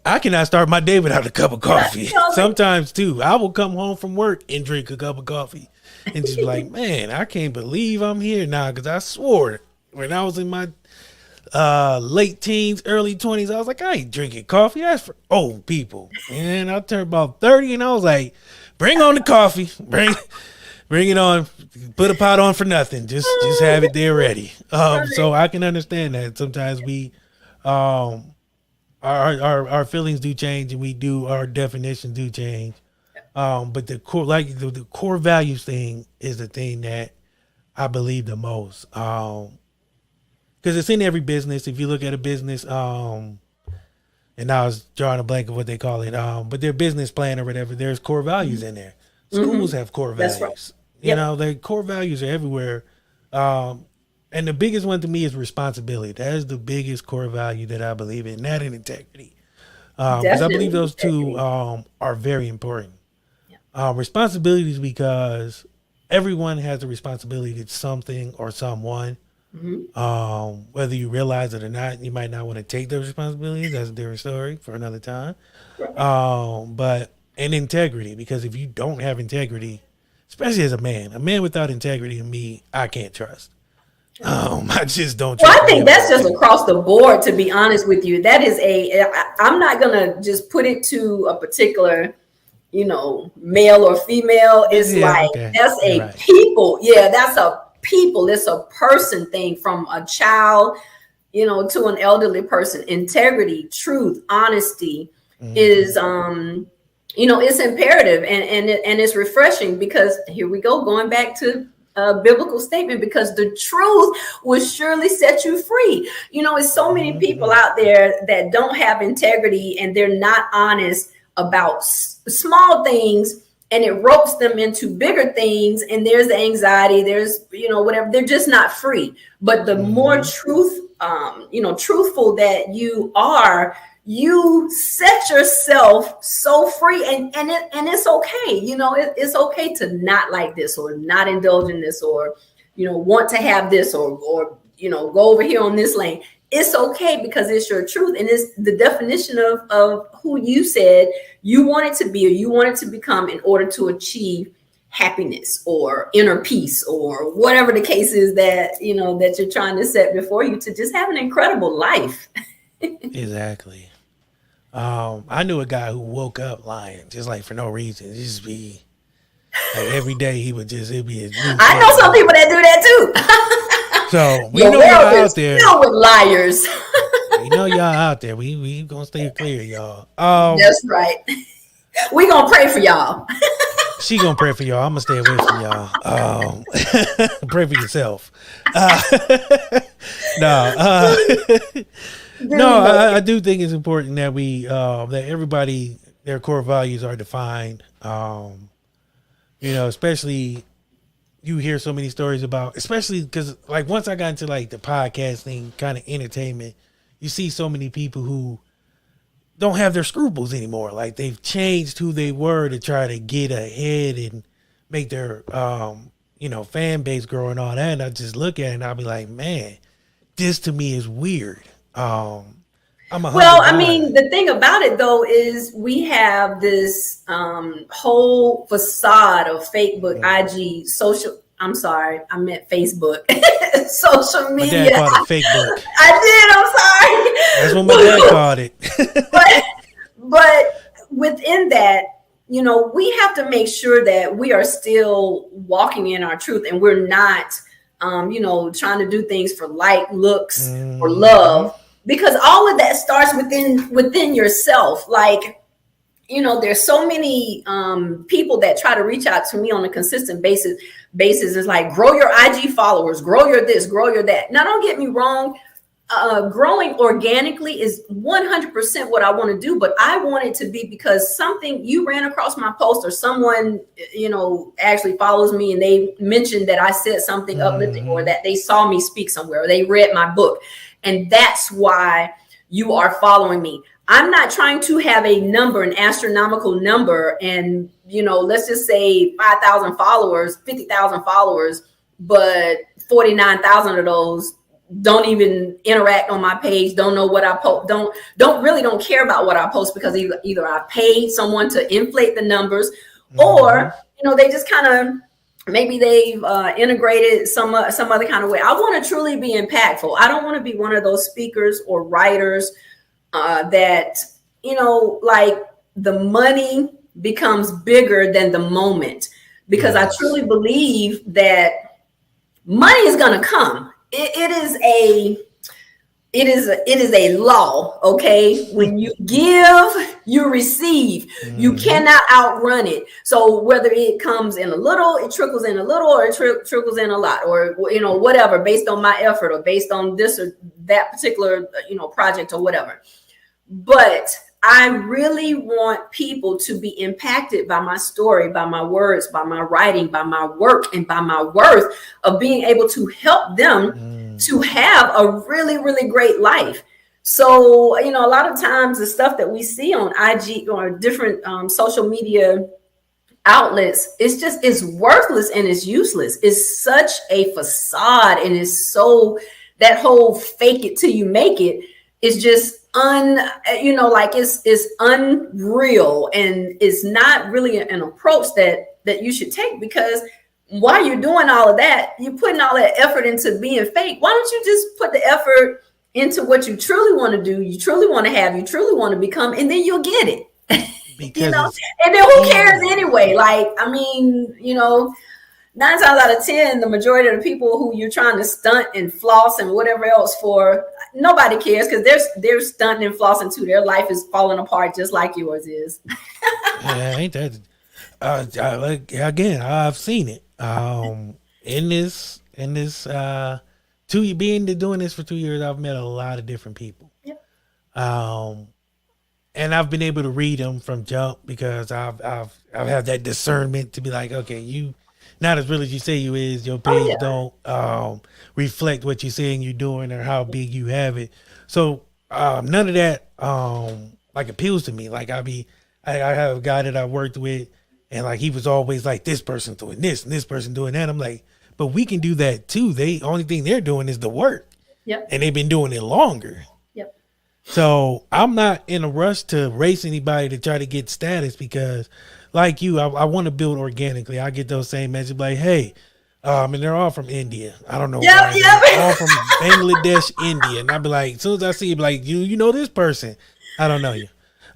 I cannot start my day without a cup of coffee. Sometimes too, I will come home from work and drink a cup of coffee, and just be like, man, I can't believe I'm here now. Because I swore when I was in my late teens, early 20s, I was like, I ain't drinking coffee. That's for old people. And I turned about 30, and I was like, bring on the coffee. Bring it on. Put a pot on for nothing. Just have it there ready. So I can understand that sometimes we our feelings do change, and our definitions do change. But the core, like the core values thing, is the thing that I believe the most. Because it's in every business. If you look at a business, and I was drawing a blank of what they call it, but their business plan or whatever, there's core values in there. Schools have core values. That's right. Their core values are everywhere. And the biggest one to me is responsibility. That is the biggest core value that I believe in, that and integrity. Because I believe those two are very important. Responsibility is because everyone has a responsibility to something or someone. Whether you realize it or not, you might not want to take those responsibilities. That's a different story for another time. But integrity, because if you don't have integrity, especially as a man without integrity, to me, I can't trust. I just don't trust. Well, I think that's just across the board, to be honest with you. That is I'm not gonna just put it to a particular male or female. It's that's a people. Yeah, that's a people. It's a person thing, from a child, to an elderly person. Integrity, truth, honesty is it's imperative, and it's refreshing, because here we go, going back to a biblical statement, because the truth will surely set you free. It's so many people out there that don't have integrity, and they're not honest about small things, and it ropes them into bigger things, and there's the anxiety, there's whatever, they're just not free. But the more truthful that you are, you set yourself so free, and it's okay. It's okay to not like this, or not indulge in this, or want to have this, or go over here on this lane. It's okay, because it's your truth, and it's the definition of who you said you wanted to be, or you wanted to become, in order to achieve happiness or inner peace, or whatever the case is that that you're trying to set before you, to just have an incredible life. Exactly. I knew a guy who woke up lying, just like for no reason. It just be like every day it'd be a new I know some people that do that too. So we know y'all out there. Filled with liars. We know y'all out there. We gonna stay clear, y'all. That's right. We gonna pray for y'all. She gonna pray for y'all. I'm gonna stay away from y'all. Pray for yourself. No, I do think it's important that that everybody, their core values are defined. Especially you hear so many stories about, especially because like once I got into like the podcasting kind of entertainment, you see so many people who don't have their scruples anymore. Like they've changed who they were to try to get ahead and make their fan base grow and all that. And I just look at it and I'll be like, man, this to me is weird. I mean, the thing about it though is we have this whole facade of Facebook, IG, social, I'm sorry, I meant Facebook. Social My media. dad called it fake book. I did. I'm sorry. That's what my dad called it. But within that, we have to make sure that we are still walking in our truth, and we're not, trying to do things for like, looks, or love, because all of that starts within yourself. Like, there's so many people that try to reach out to me on a consistent basis. Is like, grow your IG followers, grow your this, grow your that. Now, don't get me wrong. Growing organically is 100% what I want to do, but I want it to be because something you ran across my post, or someone, actually follows me and they mentioned that I said something uplifting, or that they saw me speak somewhere, or they read my book. And that's why you are following me. I'm not trying to have a number, an astronomical number, and, let's just say 5,000 followers, 50,000 followers, but 49,000 of those don't even interact on my page, don't know what I post, don't care about what I post, because either I paid someone to inflate the numbers, or they just kind of, maybe they've integrated some other kind of way. I want to truly be impactful. I don't want to be one of those speakers or writers that, like, the money becomes bigger than the moment, because I truly believe that money is going to come. It is a law. Okay. When you give, you receive. You cannot outrun it. So whether it comes in a little, it trickles in a little, or it trickles in a lot, or, whatever, based on my effort, or based on this or that particular, project, or whatever. But I really want people to be impacted by my story, by my words, by my writing, by my work, and by my worth of being able to help them to have a really, really great life. So, a lot of times the stuff that we see on IG or different social media outlets, it's worthless and it's useless. It's such a facade, and it's so, that whole fake it till you make it is just it's unreal, and it's not really an approach that you should take, because while you're doing all of that, you're putting all that effort into being fake. Why don't you just put the effort into what you truly want to do, you truly want to have, you truly want to become, and then you'll get it. Because and then who cares anyway? Like, 9 times out of 10, the majority of the people who you're trying to stunt and floss and whatever else for, nobody cares, because they're stunting and flossing too. Their life is falling apart just like yours is. Yeah, ain't that? Again, I've seen it. In this doing this for 2 years, I've met a lot of different people. Yep. And I've been able to read them from jump, because I've had that discernment to be like, okay, you not as real as you say you is. Your page don't reflect what you're saying you're doing, or how big you have it. So none of that like appeals to me. Like, I have a guy that I worked with, and like he was always like, this person doing this and this person doing that. I'm like, but we can do that too. They only thing they're doing is the work. Yep. And they've been doing it longer. Yep. So I'm not in a rush to race anybody to try to get status, because like you, I want to build organically. I get those same messages like, hey, and they're all from India. I don't know. Yep. They're all from Bangladesh, India. And I'll be like, as soon as I see it, like, you know this person. I don't know you.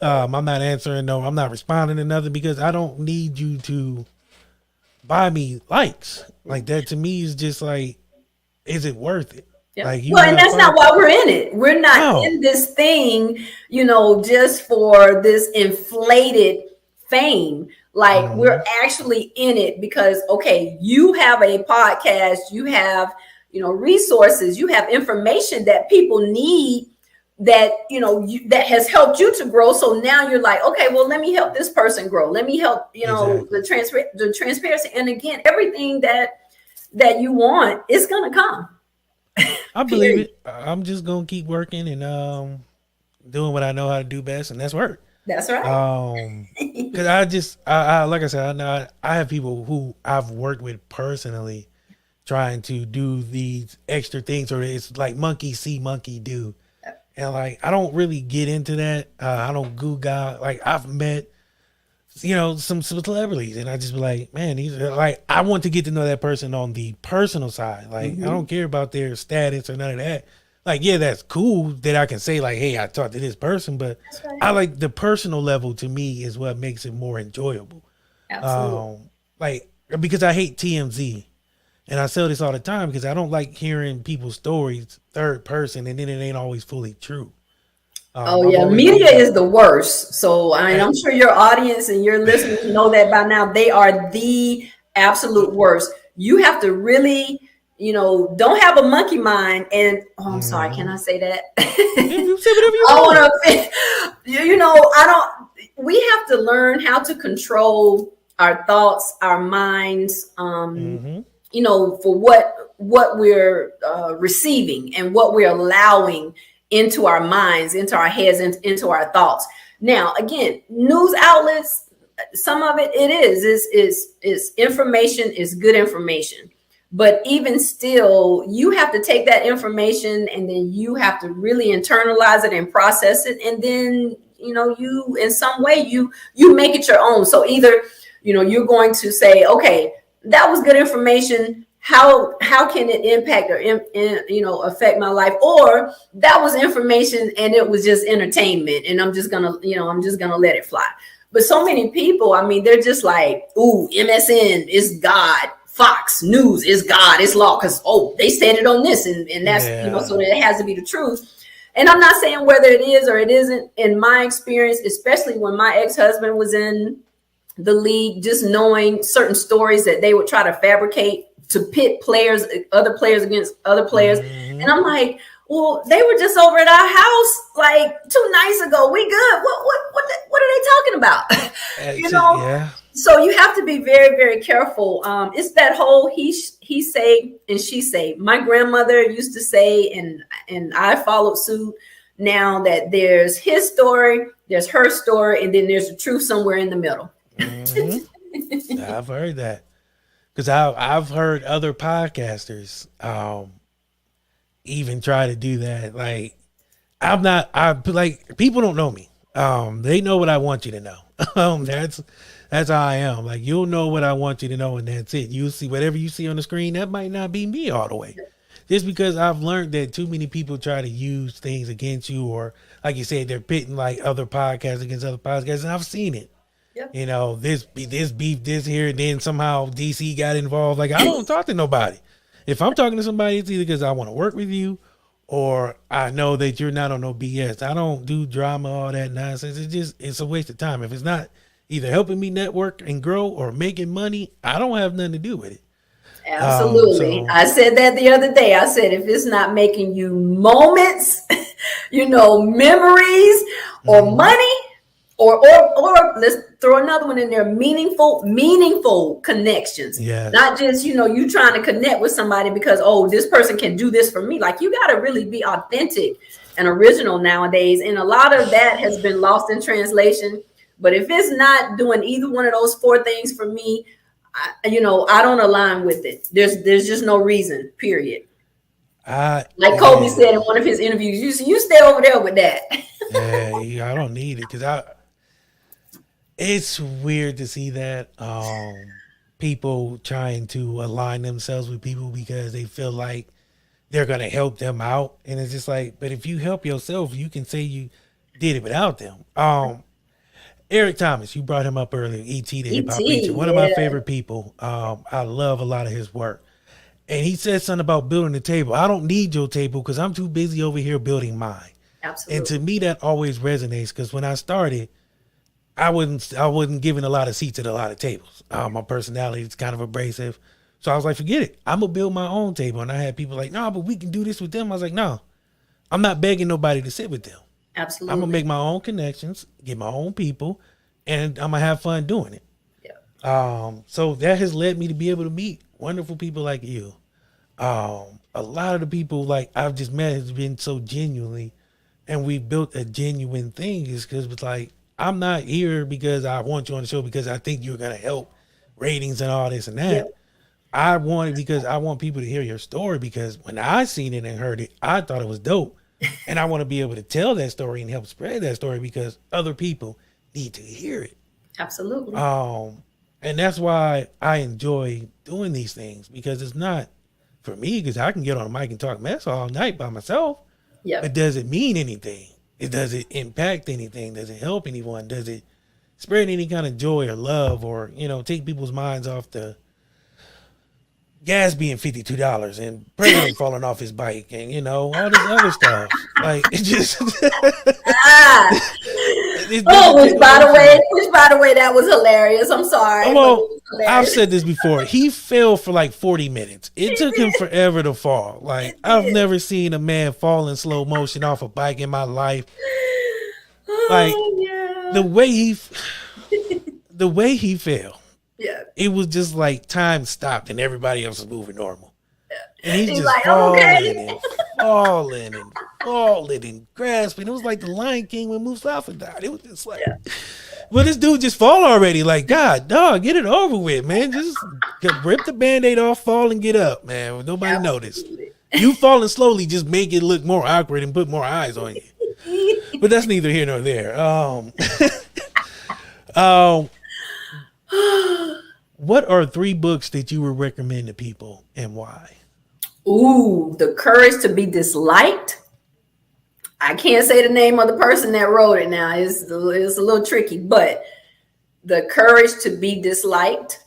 I'm not answering. No, I'm not responding to nothing, because I don't need you to buy me likes. Like, that to me is just like, is it worth it? Yep. Like, and that's not why we're in it. We're not in this thing, just for this inflated fame. Like, we're actually in it because, okay, you have a podcast, you have, resources, you have information that people need, that, that has helped you to grow. So now you're like, okay, well, let me help this person grow. Let me help, exactly. the transparency. And again, everything that you want is going to come. I believe it. I'm just going to keep working and doing what I know how to do best, and that's work. That's right. Because I like I said, I know I have people who I've worked with personally trying to do these extra things, or it's like monkey see, monkey do. And like, I don't really get into that. I don't Google. Like, I've met some celebrities, and I just be like, man, these are like, I want to get to know that person on the personal side. Like, I don't care about their status or none of that. Like, yeah, that's cool that I can say like, hey, I talked to this person, but right. I like the personal level. To me, is what makes it more enjoyable. Absolutely. Like, because I hate TMZ, and I say this all the time because I don't like hearing people's stories third person, and then it ain't always fully true. Oh I've yeah, always media been, is the worst. So eh, I'm sure your audience and your listeners know that by now. They are the absolute worst. You have to really, don't have a monkey mind. And oh, I'm sorry, can mhm. I say that? Yeah, you say whatever you I want. want to offend I don't. We have to learn how to control our thoughts, our minds. Hmm. For what we're receiving and what we're allowing into our minds, into our heads, into our thoughts. Now, again, news outlets, some of it is information, is good information. But even still, you have to take that information and then you have to really internalize it and process it. And then, you in some way you make it your own. So either, you're going to say, okay, that was good information. How can it impact or affect my life? Or that was information and it was just entertainment, and I'm just gonna let it fly. But so many people, I mean, they're just like, ooh, MSN is God, Fox News is God, it's law, because they said it on this, and that's Yeah. so that it has to be the truth. And I'm not saying whether it is or it isn't. In my experience, especially when my ex-husband was in the league, just knowing certain stories that they would try to fabricate to pit other players against other players. Hmm. And I'm like, well, they were just over at our house like 2 nights ago. We good. What are they talking about? you know, Yeah. so you have to be very, very careful. It's that whole he say and she say. My grandmother used to say, and I followed suit. Now that there's his story, there's her story, and then there's the truth somewhere in the middle. Hmm. I've heard that because I've heard other podcasters even try to do that. Like, I like, people don't know me. They know what I want you to know. That's how I am. Like, you'll know what I want you to know, and that's it. You'll see whatever you see on the screen. That might not be me all the way. Just because I've learned that too many people try to use things against you, or like you said, they're pitting like other podcasts against other podcasts, and I've seen it. Yep. This beef, this here, and then somehow DC got involved. Like, I don't talk to nobody. If I'm talking to somebody, it's either because I want to work with you, or I know that you're not on no BS. I don't do drama, all that nonsense. It's a waste of time. If it's not either helping me network and grow or making money, I don't have nothing to do with it. Absolutely. So I said that the other day. I said, if it's not making you moments, memories or mhm. money, or let's throw another one in there, meaningful connections. Yes. Not just, you trying to connect with somebody because, this person can do this for me. Like, you got to really be authentic and original nowadays. And a lot of that has been lost in translation. But if it's not doing either one of those four things for me, I don't align with it. There's just no reason, period. Like Kobe Yeah. said in one of his interviews, you stay over there with that. Yeah, I don't need it because it's weird to see that people trying to align themselves with people because they feel like they're gonna help them out, and it's just like, but if you help yourself, you can say you did it without them. Eric Thomas, you brought him up earlier. ET, the hip ET, hop preacher, one of my yeah, favorite people. I love a lot of his work, and he said something about building the table. I don't need your table because I'm too busy over here building mine. And to absolutely. me, that always resonates because when I started, I wasn't giving a lot of seats at a lot of tables. My personality is kind of abrasive, so I was like, forget it. I'm gonna build my own table. And I had people like, no, but we can do this with them. I was like, no, I'm not begging nobody to sit with them. I'm gonna Absolutely. make my own connections, get my own people, and I'm gonna have fun doing it. Yeah. So that has led me to be able to meet wonderful people like you. A lot of the people like I've just met has been so genuinely, and we built a genuine thing. Is because it's like, I'm not here because I want you on the show because I think you're gonna help ratings and all this and Yeah. that. I want it because I want people to hear your story because when I seen it and heard it, I thought it was dope. And I want to be able to tell that story and help spread that story because other people need to hear it. Absolutely. And that's why I enjoy doing these things, because it's not for me, because I can get on a mic and talk mess all night by myself. Yep. It doesn't mean anything. It doesn't impact anything. Does it help anyone? Does it spread any kind of joy or love, or, take people's minds off the gas being $52 and president falling off his bike and, all this other stuff. Like, it just. Which by the way, that was hilarious. I'm sorry. Well, I've said this before. He fell for like 40 minutes. It took him forever to fall. Like, I've never seen a man fall in slow motion off a bike in my life. Like, the way he fell. Yeah. It was just like time stopped and everybody else was moving normal. Yeah. And he's just like, falling and grasping. It was like the Lion King when Mufasa died. It was just like, well, this dude just fall already. Like, God, dog, get it over with, man. Just rip the Band-Aid off, fall and get up, man. Nobody noticed. You falling slowly just make it look more awkward and put more eyes on you. But that's neither here nor there. What are 3 books that you would recommend to people and why? Ooh, The Courage to Be Disliked. I can't say the name of the person that wrote it now. It's a little tricky, but The Courage to Be Disliked.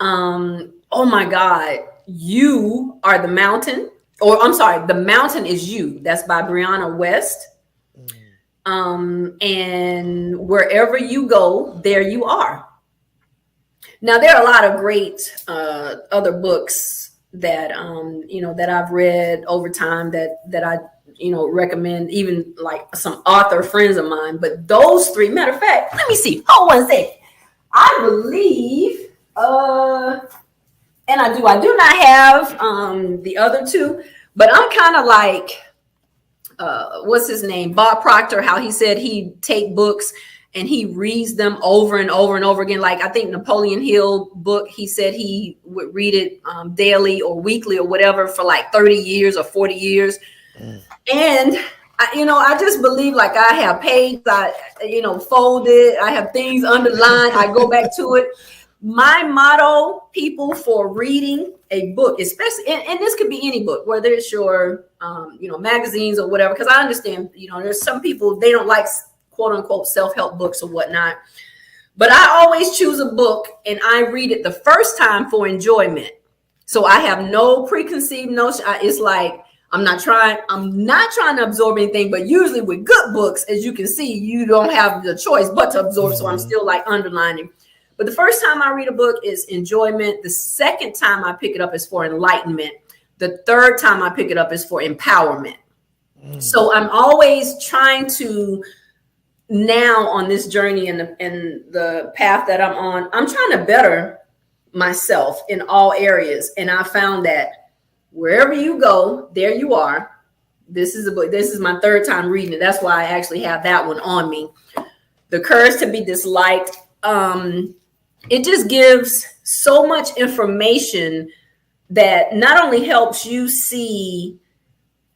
Oh my God. You Are the Mountain. Or I'm sorry, The Mountain Is You. That's by Brianna West. And Wherever You Go, There You Are. Now, there are a lot of great other books that that I've read over time that I recommend, even like some author friends of mine. But those 3, matter of fact, let me see. Hold one second. I believe, and I do not have the other 2, but I'm kind of like, what's his name? Bob Proctor, how he said he'd take books and he reads them over and over and over again. Like, I think Napoleon Hill book, he said he would read it daily or weekly or whatever for like 30 years or 40 years. And, I just believe, like, I have pages, I folded, I have things underlined, I go back to it. My motto, people, for reading a book, especially, and this could be any book, whether it's your, magazines or whatever, because I understand, there's some people, they don't like quote unquote self-help books or whatnot. But I always choose a book and I read it the first time for enjoyment. So I have no preconceived notion. It's like, I'm not trying to absorb anything, but usually with good books, as you can see, you don't have the choice but to absorb. So I'm still like underlining. But the first time I read a book is enjoyment. The second time I pick it up is for enlightenment. The third time I pick it up is for empowerment. So I'm always trying to, now on this journey and the path that I'm on, I'm trying to better myself in all areas. And I found that wherever you go, there you are. This is a book. This is my 3rd time reading it. That's why I actually have that one on me. The Courage to Be Disliked. It just gives so much information that not only helps you see,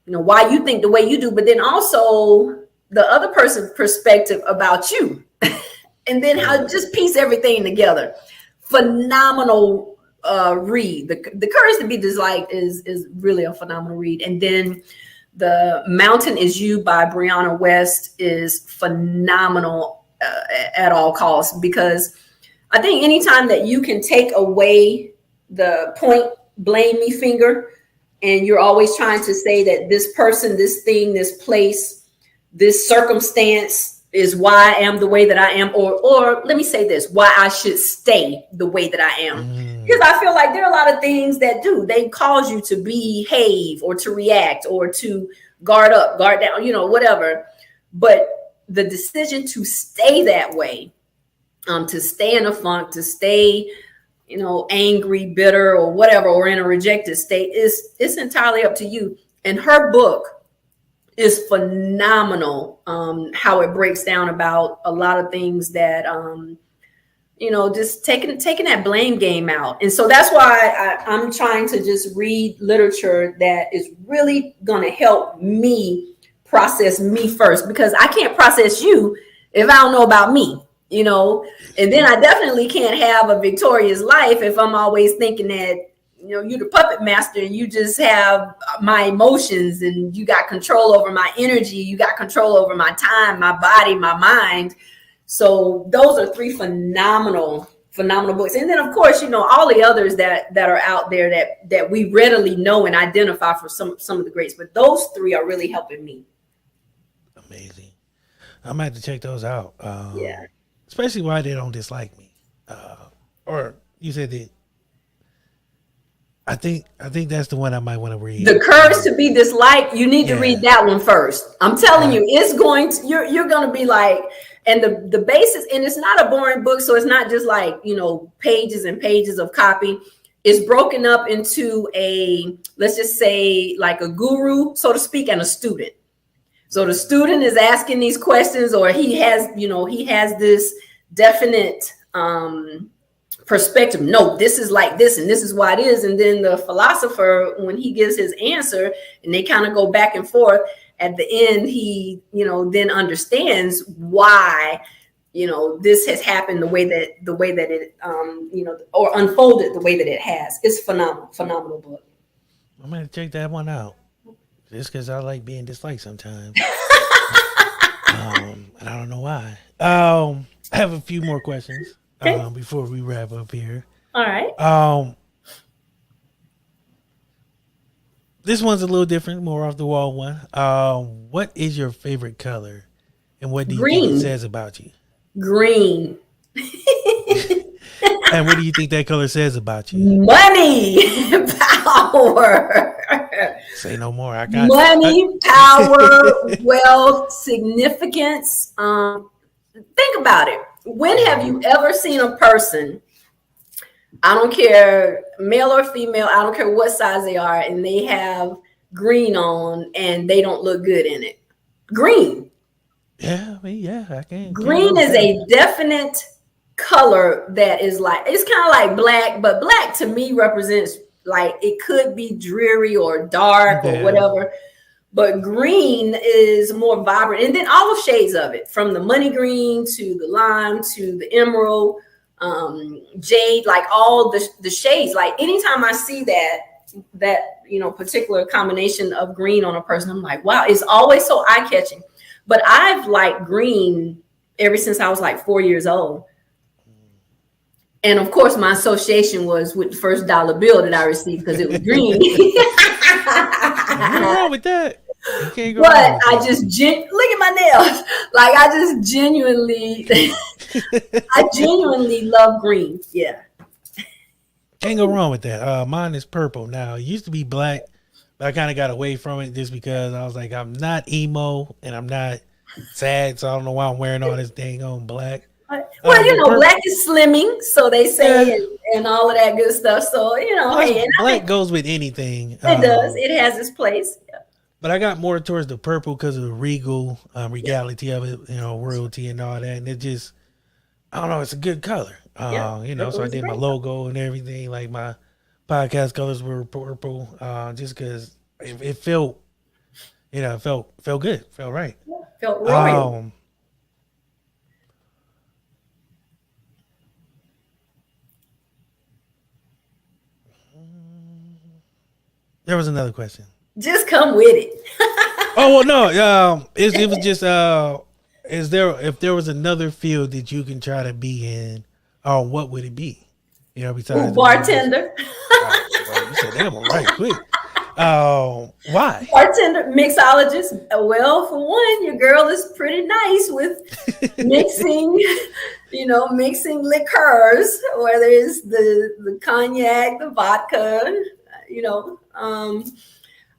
why you think the way you do, but then also the other person's perspective about you. And then how just piece everything together. Phenomenal read. The Courage to Be Disliked is really a phenomenal read. And then The Mountain Is You by Brianna West is phenomenal at all costs, because I think anytime that you can take away the point blame me finger, and you're always trying to say that this person, this thing, this place, this circumstance is why I am the way that I am, or let me say this, why I should stay the way that I am. Because I feel like there are a lot of things that they cause you to behave or to react or to guard up, guard down, whatever. But the decision to stay that way, to stay in a funk, to stay, angry, bitter, or whatever, or in a rejected state, it's entirely up to you. And her book is phenomenal, how it breaks down about a lot of things that, just taking that blame game out. And so that's why I'm trying to just read literature that is really going to help me process me first, because I can't process you if I don't know about me. you know, and then I definitely can't have a victorious life if I'm always thinking that, you know, you're the puppet master and you just have my emotions and you got control over my energy, you got control over my time, my body, my mind. So those are three phenomenal books. And then of course, you know, all the others that are out there that we readily know and identify for some of the greats, but those three are really helping me. Amazing. I'm gonna have to check those out. Yeah. Especially why they don't dislike me. Or you said that. I think that's the one I might want to read. The Courage to Be Disliked. You need to read that one first. I'm telling you, it's going to, you're going to be like, and the basis, and it's not a boring book. So it's not just like, you know, pages and pages of copy. It's broken up into let's just say like a guru, so to speak, and a student. So the student is asking these questions, or he has this definite, perspective. No, this is like this, and this is why it is. And then the philosopher, when he gives his answer, and they kind of go back and forth, at the end, he, you know, then understands why, you know, this has happened the way that it, you know, or unfolded the way that it has. It's phenomenal book. I'm gonna check that one out, just because I like being disliked sometimes. And I don't know why. I have a few more questions. Okay. Before we wrap up here. All right. This one's a little different, more off the wall one. What is your favorite color, and what do you think it says about you? Green. And what do you think that color says about you? Money, power. Say no more. I got money, power, wealth, significance. Think about it. When have you ever seen a person, I don't care, male or female, I don't care what size they are, and they have green on and they don't look good in it? Green. Yeah, I mean, yeah, I can. Green is a definite color that is like, it's kind of like black, but black to me represents like, it could be dreary or dark or whatever. But green is more vibrant. And then all the shades of it, from the money green to the lime to the emerald, jade, like all the shades. Like anytime I see that, you know, particular combination of green on a person, I'm like, wow, it's always so eye-catching. But I've liked green ever since I was like 4 years old. And of course, my association was with the first dollar bill that I received because it was green. Nothing wrong with that. You can't go but wrong I just look at my nails. Like I just genuinely love green. Yeah. Can't go wrong with that. Mine is purple now. It used to be black, but I kind of got away from it just because I was like, I'm not emo and I'm not sad, so I don't know why I'm wearing all this dang on black. Well, you know, black is slimming, so they say, and all of that good stuff. So, you know, black goes with anything. It does. It has its place. Yeah. But I got more towards the purple because of the regality of it, you know, royalty and all that. And it just, I don't know, it's a good color. You know, so I did my logo and everything. Like my podcast colors were purple, just because it felt, you know, felt good, felt right. Yeah, felt royal. There was another question. Just come with it. Oh well, no. It was just if there was another field that you can try to be in, what would it be? You know, besides bartender. Well, you said that one right quick. Why? Bartender, mixologist. Well, for one, your girl is pretty nice with mixing, you know, mixing liqueurs, whether it's the cognac, the vodka, you know.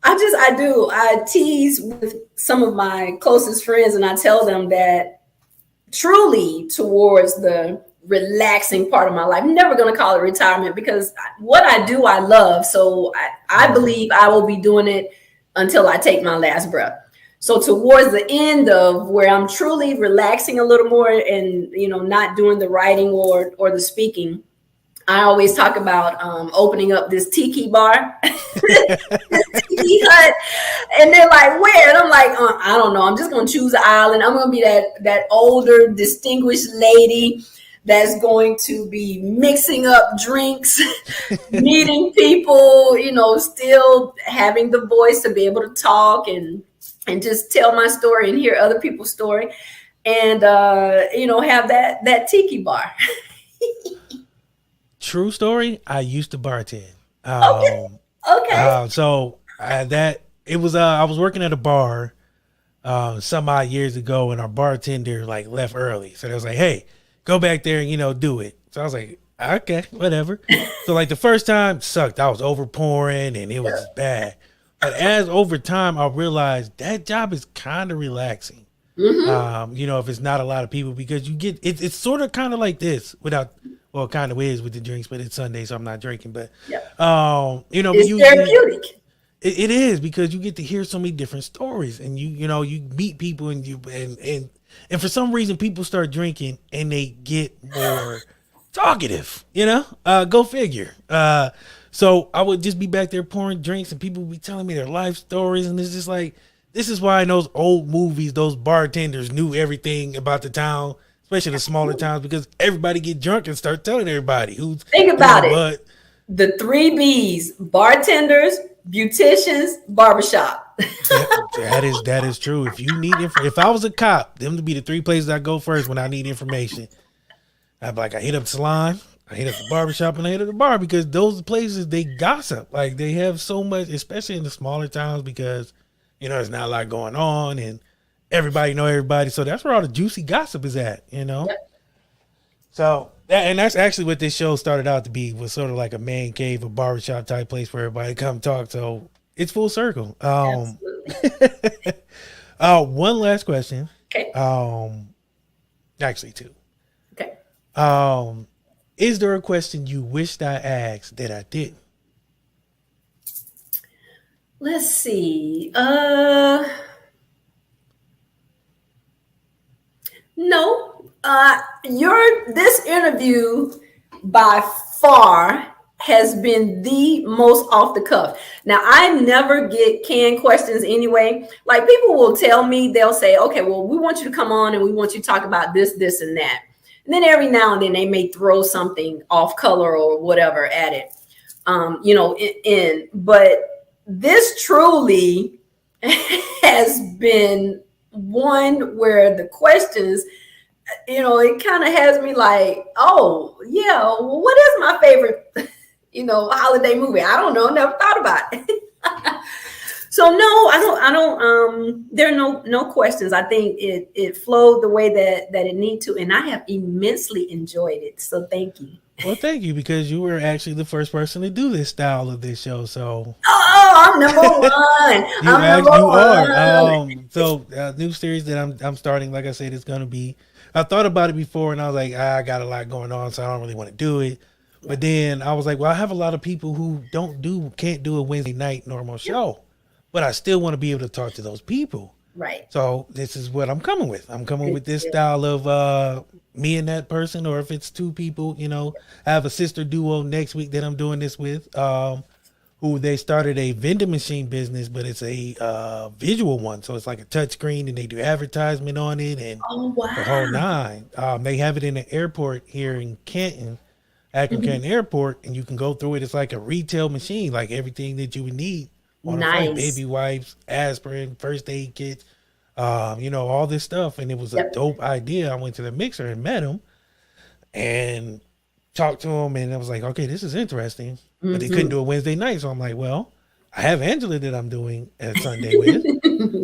I tease with some of my closest friends, and I tell them that truly towards the relaxing part of my life, I'm never going to call it retirement, because what I do, I love. So I believe I will be doing it until I take my last breath. So towards the end of where I'm truly relaxing a little more and, you know, not doing the writing or the speaking, I always talk about opening up this tiki bar. This tiki hut, and they're like, where? And I'm like, I don't know. I'm just gonna choose an island. I'm gonna be that older, distinguished lady that's going to be mixing up drinks, meeting people, still having the voice to be able to talk and just tell my story and hear other people's story, and have that tiki bar. True story. I used to bartend. Okay. I was working at a bar some odd years ago, and our bartender like left early, so they was like, "Hey, go back there and do it." So I was like, "Okay, whatever." So like the first time sucked. I was over pouring, and it was bad. But as over time, I realized that job is kind of relaxing. If it's not a lot of people, because you get it's sort of kind of like this without. Well, it kind of is with the drinks, but it's Sunday, so I'm not drinking. But, it's therapeutic. It is, because you get to hear so many different stories, and you meet people, and for some reason people start drinking and they get more talkative. Go figure. So I would just be back there pouring drinks, and people would be telling me their life stories, and it's just like, this is why in those old movies, those bartenders knew everything about the town. Especially the smaller towns, because everybody get drunk and start telling everybody who's. Think about it. The 3 B's: bartenders, beauticians, barbershop. That is true. If you need if I was a cop, them would be the 3 places I go first when I need information. I'd be like, I hit up the salon, I hit up the barbershop, and I hit up the bar, because those places, they gossip. Like, they have so much, especially in the smaller towns, because there's not a lot going on, and everybody know everybody, so that's where all the juicy gossip is at. So that's actually what this show started out to be, was sort of like a man cave, a barbershop type place for everybody to come talk. So it's full circle. Absolutely. One last question. Okay. Actually 2. Okay. Is there a question you wished I asked that I didn't? Let's see. No, this interview by far has been the most off the cuff. Now, I never get canned questions anyway. Like, people will tell me, they'll say, okay, well, we want you to come on and we want you to talk about this, this, and that. And then every now and then they may throw something off color or whatever at it, but this truly has been one where the questions, it kind of has me like, oh yeah, well, what is my favorite, holiday movie? I don't know. Never thought about it. So no, I don't, there are no questions. I think it flowed the way that it need to. And I have immensely enjoyed it. So thank you. Well, thank you, because you were actually the first person to do this style of this show. So I'm number one. you are. So new series that I'm starting, like I said, it's going to be, I thought about it before, and I was like, I got a lot going on, so I don't really want to do it. But then I was like, well, I have a lot of people who can't do a Wednesday night normal show, but I still want to be able to talk to those people. Right. So this is what I'm coming with. I'm coming with this style of me and that person, or if it's 2 people, I have a sister duo next week that I'm doing this with, who they started a vending machine business, but it's a visual one. So it's like a touch screen, and they do advertisement on it, and the whole 9. They have it in the airport here in Canton, Akron Canton Airport, and you can go through it. It's like a retail machine, like everything that you would need on a flight: baby wipes, aspirin, first aid kits, all this stuff. And it was a dope idea. I went to the mixer and met him and talked to him, and I was like, okay, this is interesting. But they couldn't do a Wednesday night, so I'm like, well, I have Angela that I'm doing at Sunday with.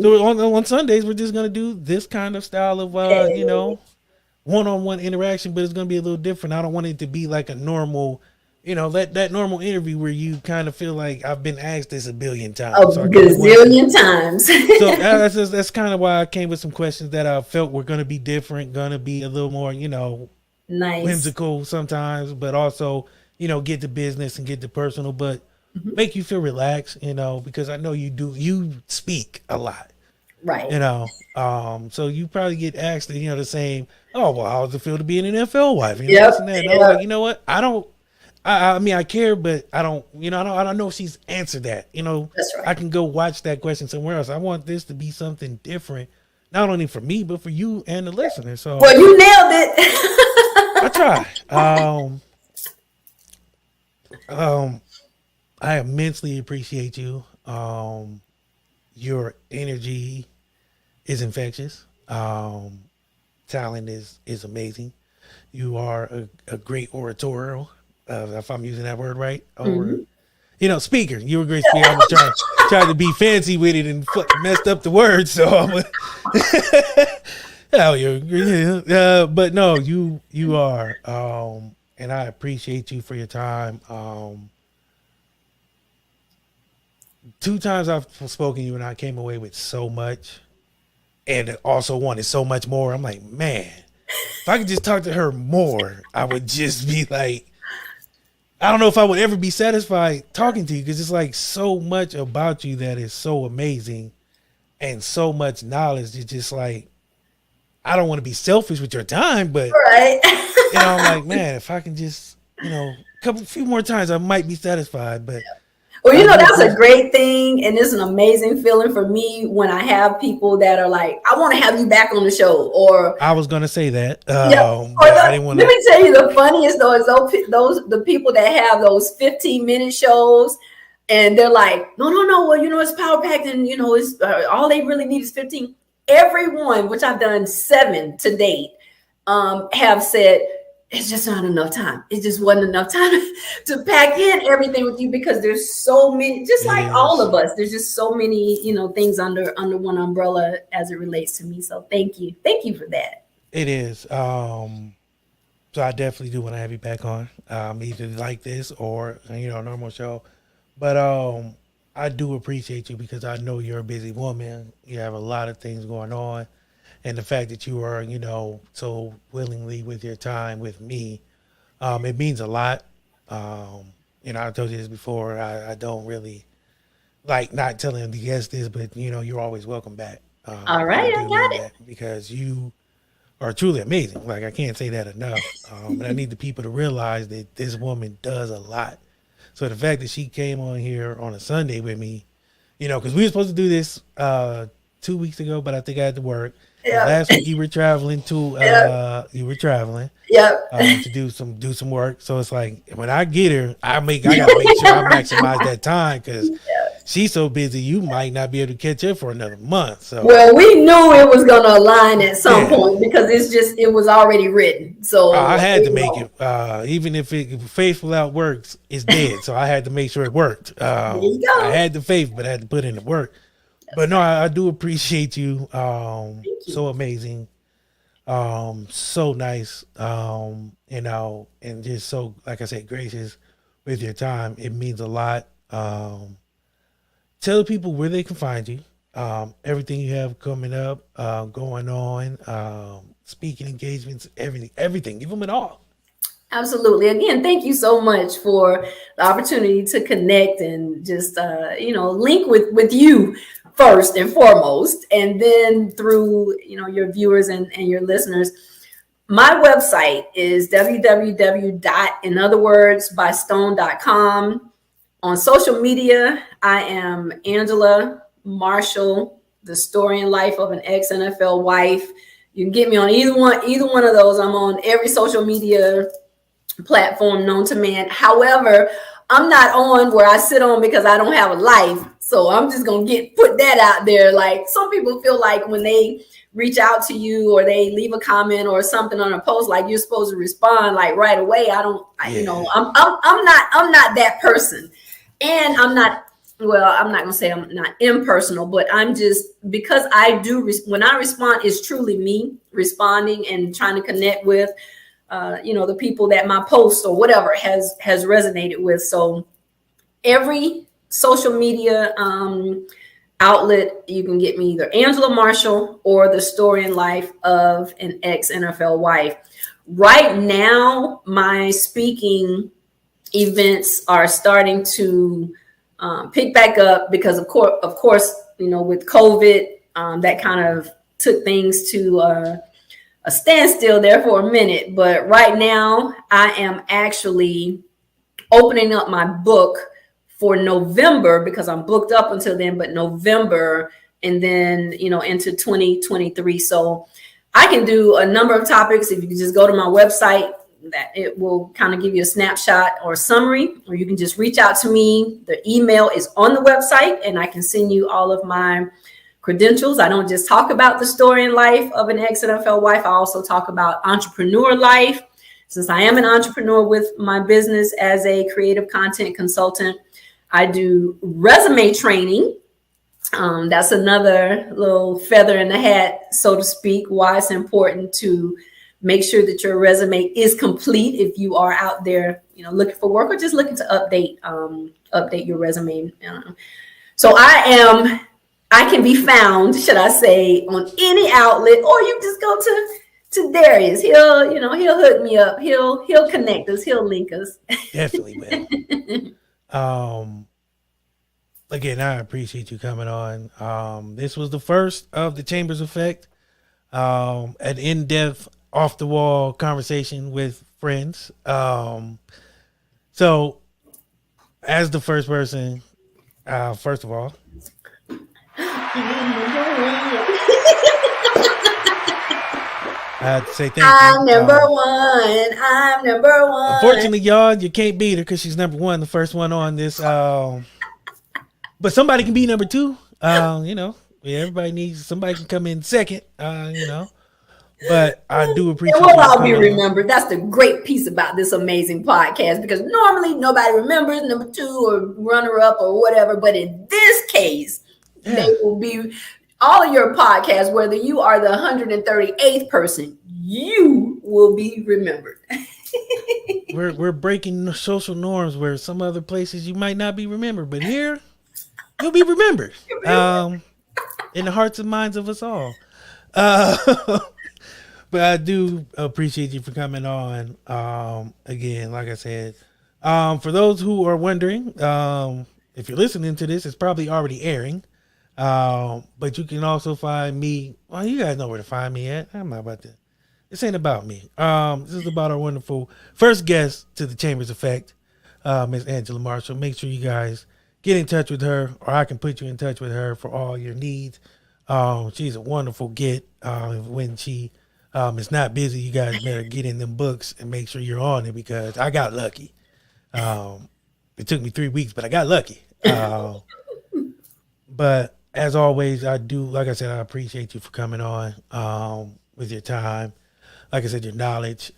So on Sundays, we're just gonna do this kind of style of one-on-one interaction, but it's gonna be a little different. I don't want it to be like a normal, that normal interview where you kind of feel like I've been asked this a billion times. A gazillion times. So that's kind of why I came with some questions that I felt were gonna be different, gonna be a little more, nice, whimsical sometimes, but also, get to business and get to personal, but make you feel relaxed, because I know you speak a lot. Right. So you probably get asked, the same, oh, well, how does it feel to be an NFL wife? And I was like, you know what? I mean, I care, but I don't, I don't know if she's answered that. That's right. I can go watch that question somewhere else. I want this to be something different, not only for me, but for you and the listener. So, well, you nailed it. I try. I immensely appreciate you. Your energy is infectious. Talent is amazing. You are a great orator, if I'm using that word right. Or, speaker. You're a great speaker. I was trying to be fancy with it and messed up the words. So I'm but no, you are. And I appreciate you for your time. 2 times I've spoken to you and I came away with so much and also wanted so much more. I'm like, man, if I could just talk to her more, I would just be like, I don't know if I would ever be satisfied talking to you, because it's like so much about you that is so amazing and so much knowledge. It's just like, I don't want to be selfish with your time, but Right. I'm like, man, if I can just, few more times, I might be satisfied. But Well, that's a great thing. And it's an amazing feeling for me when I have people that are like, I want to have you back on the show. Or I was going to say that. I didn't want to. Let me tell you the funniest though is the people that have those 15-minute shows and they're like, no. Well, it's power packed and, it's all they really need is 15. Everyone, which I've done 7 to date, have said, it's just not enough time. It just wasn't enough time to pack in everything with you, because there's so many, just like all of us, there's just so many, things under one umbrella as it relates to me. So thank you for that. It is. So I definitely do want to have you back on, either like this or, a normal show. But I do appreciate you because I know you're a busy woman. You have a lot of things going on. And the fact that you are, so willingly with your time with me, it means a lot. I told you this before. I don't really like not telling the guests this, but you're always welcome back. All right, I got it. Because you are truly amazing. Like, I can't say that enough. And I need the people to realize that this woman does a lot. So the fact that she came on here on a Sunday with me, because we were supposed to do this 2 weeks ago, but I think I had to work. Yeah. Last week you were traveling to to do some work. So it's like when I get her, I gotta make sure I maximize that time, because she's so busy you might not be able to catch her for another month. So we knew it was gonna align at some point, because it was already written. So I had to make it. Even if faith without works is dead. So I had to make sure it worked. There you go. I had the faith, but I had to put in the work. But no, I do appreciate you. So amazing. So nice. And just so, like I said, gracious with your time. It means a lot. Tell the people where they can find you. Everything you have coming up, going on, speaking engagements, everything. Give them it all. Absolutely. Again, thank you so much for the opportunity to connect and just, link with you first and foremost, and then through, your viewers and your listeners. My website is www.inotherwordsbystone.com. On social media, I am Angela Marshall, the story and life of an ex-NFL wife. You can get me on either one of those. I'm on every social media platform known to man. However, I'm not on where I sit on because I don't have a life. So I'm just going to put that out there. Like, some people feel like when they reach out to you or they leave a comment or something on a post, like you're supposed to respond like right away. I'm not that person. And I'm not going to say I'm not impersonal, but I'm just, because I do, when I respond, it's truly me responding and trying to connect with, the people that my post or whatever has resonated with. So every social media outlet, you can get me either Angela Marshall or the story and life of an ex-NFL wife. Right now, my speaking events are starting to pick back up because of course, with COVID, that kind of took things to a standstill there for a minute. But right now, I am actually opening up my book for November, because I'm booked up until then, but November, and then, into 2023. So I can do a number of topics. If you can just go to my website, that it will kind of give you a snapshot or a summary, or you can just reach out to me. The email is on the website, and I can send you all of my credentials. I don't just talk about the story and life of an ex-NFL wife. I also talk about entrepreneur life, since I am an entrepreneur with my business as a creative content consultant. I do resume training. That's another little feather in the hat, so to speak, why it's important to make sure that your resume is complete if you are out there, looking for work, or just looking to update your resume. So I can be found, should I say, on any outlet, or you just go to Darius. He'll hook me up. He'll connect us. He'll link us. Definitely will. Again, I appreciate you coming on. This was the first of the Chambers Effect, an in-depth, off-the-wall conversation with friends. So, as the first person, first of all, I have to say thank you. I'm number one. I'm number one. Unfortunately, y'all, you can't beat her because she's number one, the first one on this. But somebody can be number two. Everybody needs somebody can come in second. But I do appreciate. And we'll all be remembered. That's the great piece about this amazing podcast, because normally nobody remembers number two or runner up or whatever. But in this case, they will be all of your podcasts, whether you are the 138th person, you will be remembered. We're breaking social norms where some other places you might not be remembered, but here you'll be remembered. In the hearts and minds of us all. But I do appreciate you for coming on. Again, like I said, for those who are wondering, if you're listening to this, it's probably already airing. But you can also find me. Well, you guys know where to find me at. I'm not about to. This ain't about me. This is about our wonderful first guest to the Chambers Effect, Miss Angela Marshall. Make sure you guys get in touch with her, or I can put you in touch with her for all your needs. She's a wonderful get. When she is not busy, you guys better get in them books and make sure you're on it, because I got lucky. It took me 3 weeks, but I got lucky. But as always, I do, like I said, I appreciate you for coming on with your time. Like I said, your knowledge,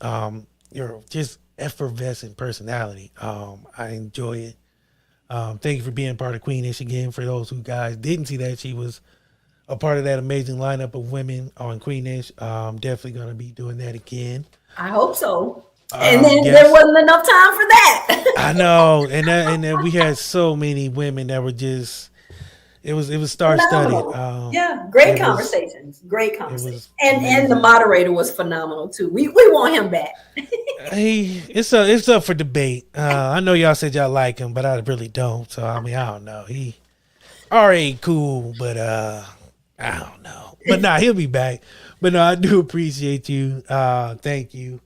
your just effervescent personality. I enjoy it. Thank you for being part of Queenish again. For those who guys didn't see that, she was a part of that amazing lineup of women on Queenish. Definitely going to be doing that again. I hope so. And then there wasn't enough time for that. I know, and then we had so many women that were just. It was star-studded. Great conversations. And the moderator was phenomenal too. We want him back. It's up for debate. I know y'all said y'all like him, but I really don't. So I don't know. He already cool, but I don't know. But he'll be back. But no, I do appreciate you. Thank you.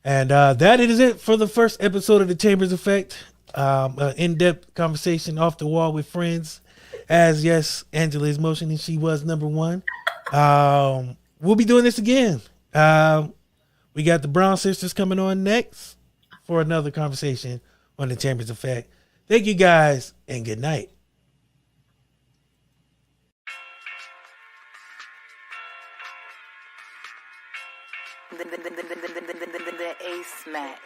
And that is it for the first episode of the Chambers Effect. An in-depth conversation off the wall with friends. As yes, Angela is motioning, she was number one. We'll be doing this again. We got the Brown sisters coming on next for another conversation on the Chambers Effect. Thank you guys, and good night. The A-Smack.